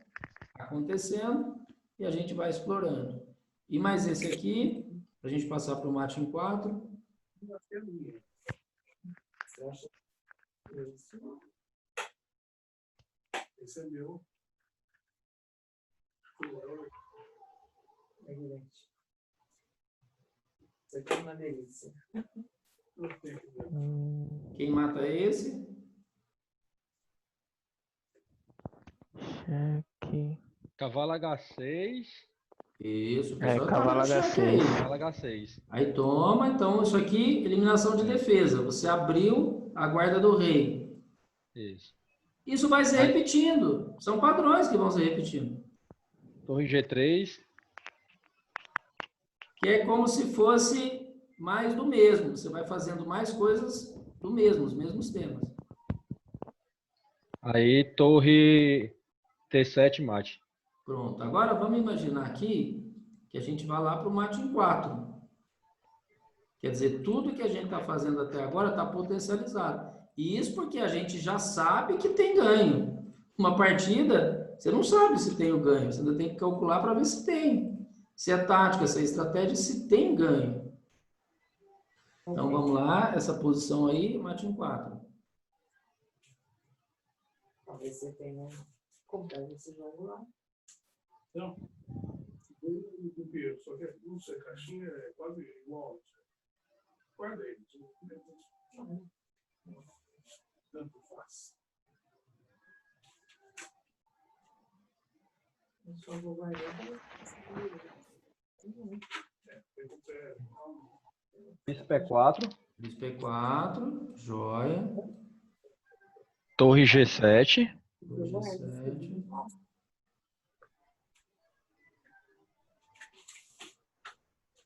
acontecendo e a gente vai explorando. E mais esse aqui, para a gente passar para o mate em 4. Esse é meu. Isso aqui é uma delícia. Quem mata esse? Cheque. Cavalo H6. Isso, o pessoal tá cavalo dando cheque aí. H6. Cavalo H6. Aí toma, então isso aqui, eliminação de defesa. Você abriu a guarda do rei. Isso. Isso vai se repetindo. São padrões que vão se repetindo. Torre G3. Que é como se fosse mais do mesmo. Você vai fazendo mais coisas do mesmo, os mesmos temas. Aí Torre T7 mate. Pronto. Agora vamos imaginar aqui que a gente vai lá para o mate em 4. Quer dizer, tudo que a gente está fazendo até agora está potencializado. E isso porque a gente já sabe que tem ganho. Uma partida, você não sabe se tem o ganho. Você ainda tem que calcular para ver se tem. Se é tática, se é estratégia, se tem ganho. Então, vamos lá. Essa posição aí, mate em 4. Talvez você tenha comprado esse jogo lá. Não. Do Piero, só que não sei, a caixinha é quase igual. Guardei. Tanto faz. Eu só vou guardar. Príncipe P4. Príncipe P4, joia. Torre G7. Torre G7.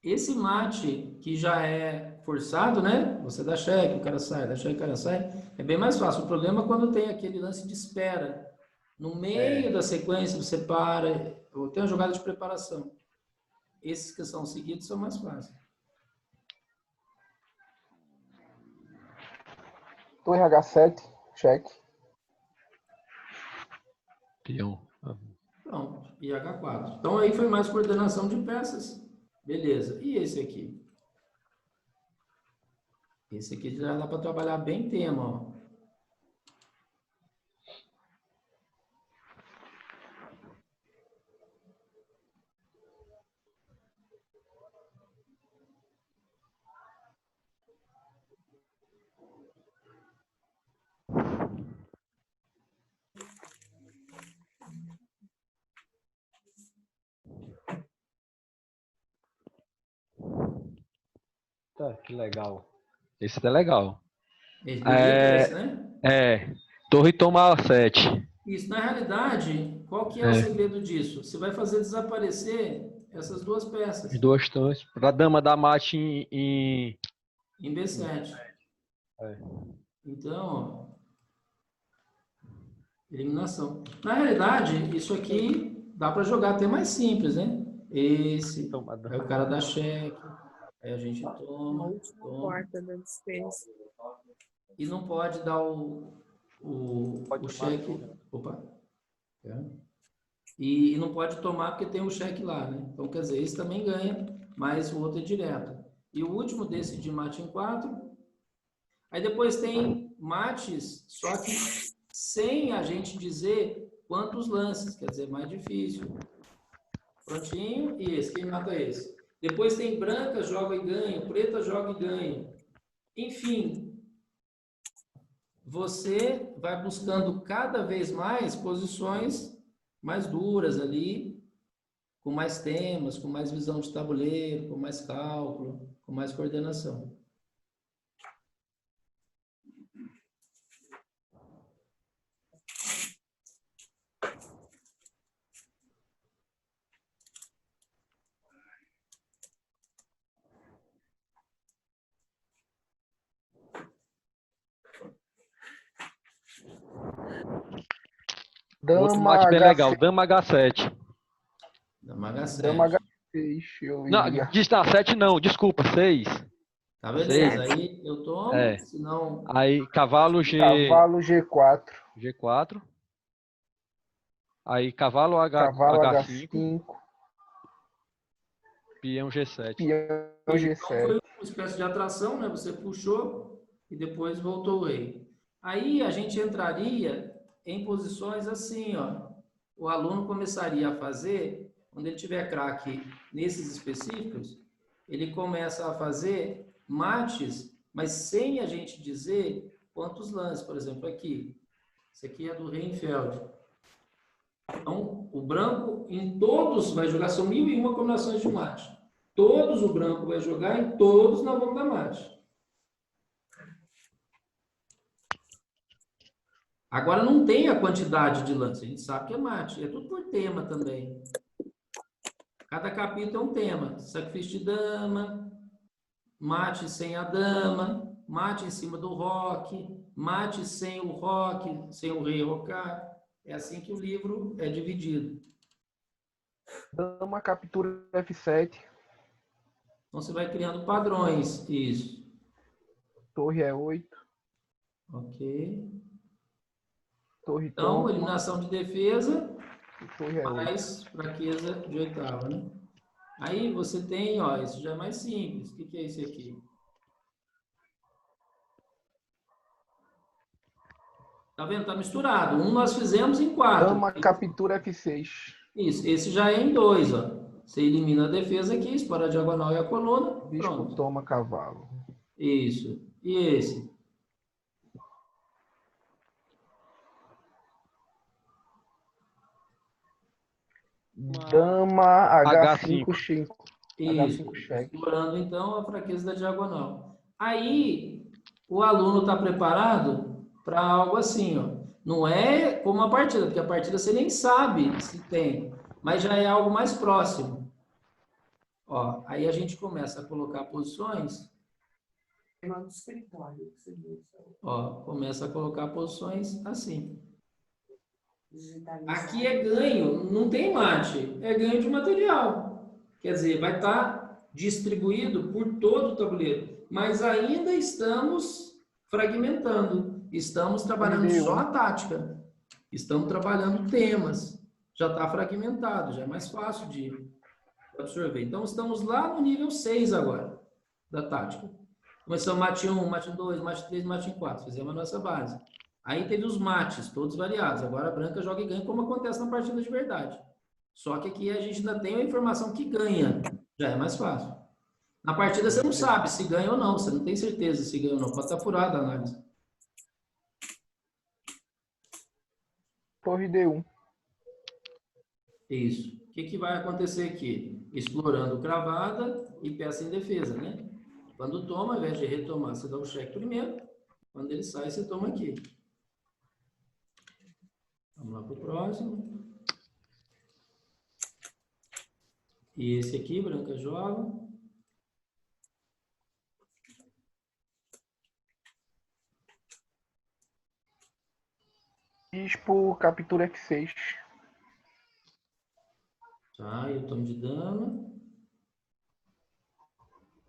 Esse mate que já é forçado, né? Você dá cheque, o cara sai, dá cheque, o cara sai. É bem mais fácil. O problema é quando tem aquele lance de espera. No meio da sequência, você para, ou tem uma jogada de preparação. Esses que são seguidos são mais fáceis. Torre H7, cheque. Peão. Pronto, e H4. Então aí foi mais coordenação de peças. Beleza. E esse aqui? Esse aqui já dá para trabalhar bem tema, ó. Tá, que legal. Esse até é legal. Esse bonito esse, né? Torre toma 7. Isso, na realidade, qual que é o segredo disso? Você vai fazer desaparecer essas duas peças. As duas torres. Para dama dar mate em Em B7. É. Então, ó, eliminação. Na realidade, isso aqui dá para jogar até mais simples, né? Esse é o cara da cheque. Aí a gente toma. Porta da dispensa. E não pode dar o cheque. Opa. E não pode tomar porque tem o cheque lá, né? Então, quer dizer, esse também ganha, mas o outro é direto. E o último desse de mate em 4. Aí depois tem mates, só que sem a gente dizer quantos lances, quer dizer, mais difícil. Prontinho, e esse, quem mata esse? Depois tem branca, joga e ganha, preta, joga e ganha. Enfim, você vai buscando cada vez mais posições mais duras ali, com mais temas, com mais visão de tabuleiro, com mais cálculo, com mais coordenação. Outro Dama mate bem H6. legal. Dama H7. Dama H7. Dama H6. Eu Não, iria. diz na 7 não, desculpa, 6. Tá, beleza. Aí eu tomo, senão... Aí cavalo Cavalo G4. G4. Aí cavalo Cavalo H5. H5. Peão G7. Peão Então G7. foi uma espécie de atração, né? Você puxou e depois voltou o rei. Aí a gente entraria em posições assim, ó. O aluno começaria a fazer, quando ele tiver craque nesses específicos, ele começa a fazer mates, mas sem a gente dizer quantos lances. Por exemplo, aqui. Esse aqui é do Reinfeldt. Então, o branco em todos vai jogar, são 1001 combinações de mate. Todos o branco vai jogar e todos nós vamos dar mate. Agora não tem a quantidade de lance, a gente sabe que é mate, é tudo por tema também. Cada capítulo é um tema, sacrifício de dama, mate sem a dama, mate em cima do roque, mate sem o roque, sem o rei rocar. É assim que o livro é dividido. Dama captura F7. Então você vai criando padrões, isso. Torre E8. Ok. Torre Então, toma. eliminação de defesa, Torre E8. mais fraqueza de oitava, né? Aí você tem, ó, isso já é mais simples. O que é esse aqui? Tá vendo? Tá misturado. Um nós fizemos em 4. Dama captura F6. Isso. Esse já é em 2, ó. Você elimina a defesa aqui, expara a diagonal e a coluna. Bispo Pronto. toma cavalo. Isso. E esse? Dama H5. Isso. H5 cheque. Explorando, então, a fraqueza da diagonal. Aí, o aluno está preparado para algo assim, ó. Não é como a partida, porque a partida você nem sabe se tem, mas já é algo mais próximo. Ó, aí a gente começa a colocar posições. Ó, começa a colocar posições assim. Aqui é ganho, não tem mate, é ganho de material. Quer dizer, vai estar distribuído por todo o tabuleiro, mas ainda estamos fragmentando. Estamos trabalhando só a tática. Estamos trabalhando temas. Já está fragmentado, já é mais fácil de absorver. Então, estamos lá no nível 6 agora, da tática. Começamos mate 1, mate 2, mate 3, mate 4. Fizemos a nossa base. Aí teve os mates, todos variados. Agora a branca joga e ganha, como acontece na partida de verdade. Só que aqui a gente ainda tem a informação que ganha. Já é mais fácil. Na partida você não sabe se ganha ou não. Você não tem certeza se ganha ou não. Pode estar furada a análise. Torre D1. Isso. O que vai acontecer aqui? Explorando cravada e peça em defesa, né? Quando toma, ao invés de retomar, você dá o cheque primeiro. Quando ele sai, você toma aqui. Vamos lá para o próximo. E esse aqui, branca joga. Bispo captura F6. Tá, eu tomo de dama.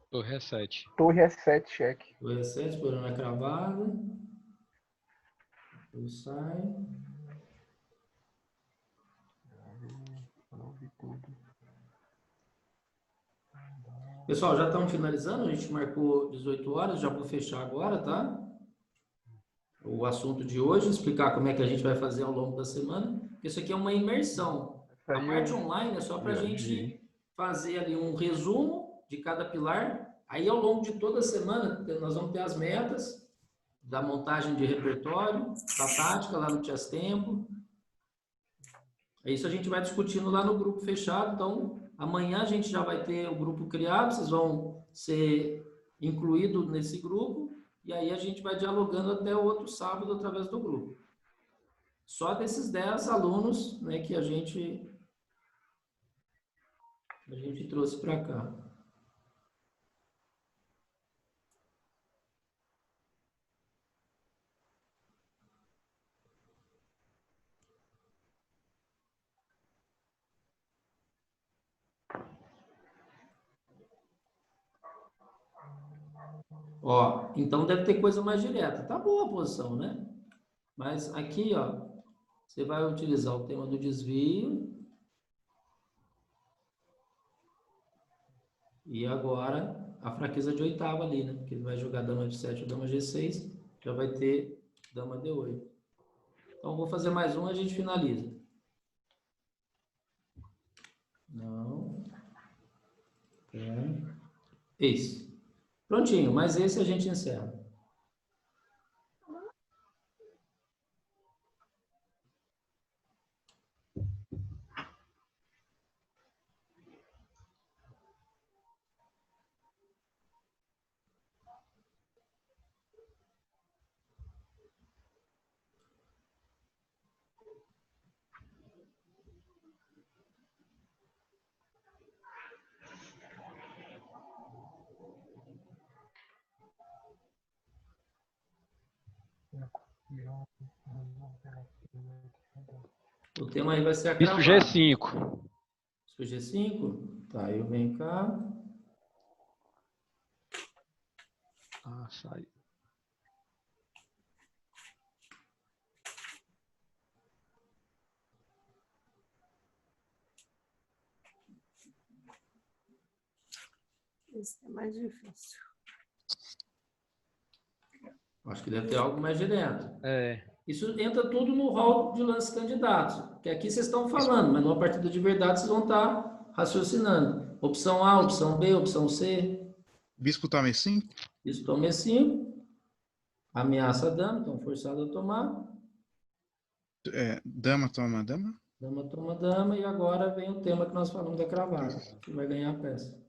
Torre E7. Torre E7, cheque. O E7, explorando a cravada. Eu saio. Pessoal, já estamos finalizando. A gente marcou 18 horas. Já vou fechar agora, tá? O assunto de hoje, explicar como é que a gente vai fazer ao longo da semana. Isso aqui é uma imersão. A parte online é só para a gente fazer ali um resumo de cada pilar. Aí, ao longo de toda a semana, nós vamos ter as metas da montagem de repertório, da tática lá no Tias Tempo. É isso a gente vai discutindo lá no grupo fechado. Então, amanhã a gente já vai ter o grupo criado, vocês vão ser incluídos nesse grupo. E aí a gente vai dialogando até o outro sábado através do grupo. Só desses 10 alunos, né, que a gente trouxe para cá. Ó, então deve ter coisa mais direta. Tá boa a posição, né? Mas aqui, ó, você vai utilizar o tema do desvio. E agora a fraqueza de oitava ali, né? Porque ele vai jogar dama de 7 ou dama G6, já vai ter dama D8. Então vou fazer mais um e a gente finaliza. Não. Esse. Prontinho, mas esse a gente encerra. O tema aí vai ser a Bispo cravada. G5. Bispo G5? Tá, eu venho cá. Ah, sai. Esse é mais difícil. Acho que deve ter algo mais direto. É. Isso entra tudo no rol de lances candidatos, que aqui vocês estão falando, mas numa partida de verdade vocês vão estar raciocinando. Opção A, opção B, opção C. Bispo toma E5? Bispo toma E5. Ameaça a dama, então forçado a tomar. Dama toma dama? Dama toma dama, e agora vem o tema que nós falamos da cravada, que vai ganhar a peça.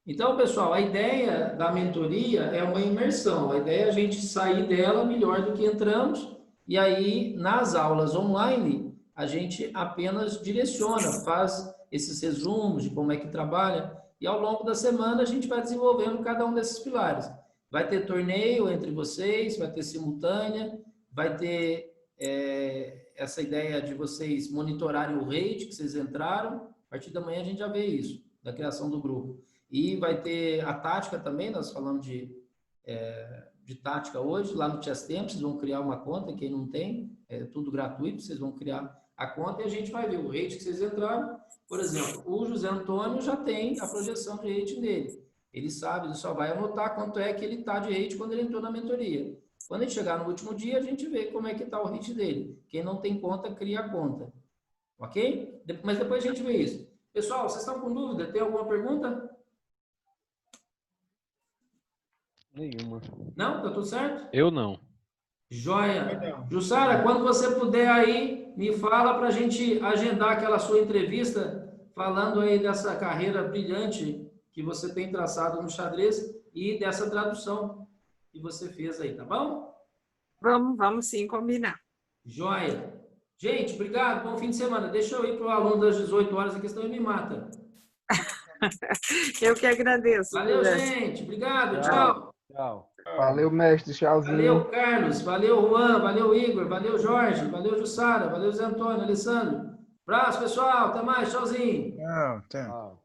Então, pessoal, a ideia da mentoria é uma imersão. A ideia é a gente sair dela melhor do que entramos, e aí, nas aulas online, a gente apenas direciona, faz esses resumos de como é que trabalha, e ao longo da semana a gente vai desenvolvendo cada um desses pilares. Vai ter torneio entre vocês, vai ter simultânea, vai ter essa ideia de vocês monitorarem o rate que vocês entraram. A partir da manhã a gente já vê isso, da criação do grupo. E vai ter a tática também, nós falamos de de tática hoje, lá no Chesstempo, vocês vão criar uma conta, quem não tem, é tudo gratuito, vocês vão criar a conta e a gente vai ver o rate que vocês entraram. Por exemplo, o José Antônio já tem a projeção de rate dele. Ele sabe, ele só vai anotar quanto é que ele está de rate quando ele entrou na mentoria. Quando ele chegar no último dia, a gente vê como é que está o rate dele. Quem não tem conta, cria a conta. Ok? Mas depois a gente vê isso. Pessoal, vocês estão com dúvida? Tem alguma pergunta? Nenhuma. Não? Tá tudo certo? Eu não. Joia. Jussara, quando você puder aí, me fala para a gente agendar aquela sua entrevista, falando aí dessa carreira brilhante que você tem traçado no xadrez e dessa tradução que você fez aí, tá bom? Vamos sim combinar. Joia. Gente, obrigado, bom fim de semana. Deixa eu ir para o aluno das 18 horas, aqui senão ele me mata. Eu que agradeço. Valeu, José. gente. Obrigado, tchau. Tchau. Valeu, mestre. Tchauzinho. Valeu, Carlos. Valeu, Juan. Valeu, Igor. Valeu, Jorge. Valeu, Jussara. Valeu, Zé Antônio, Alessandro. Abraço, pessoal. Até mais. Tchauzinho. Não, tem. Tchau.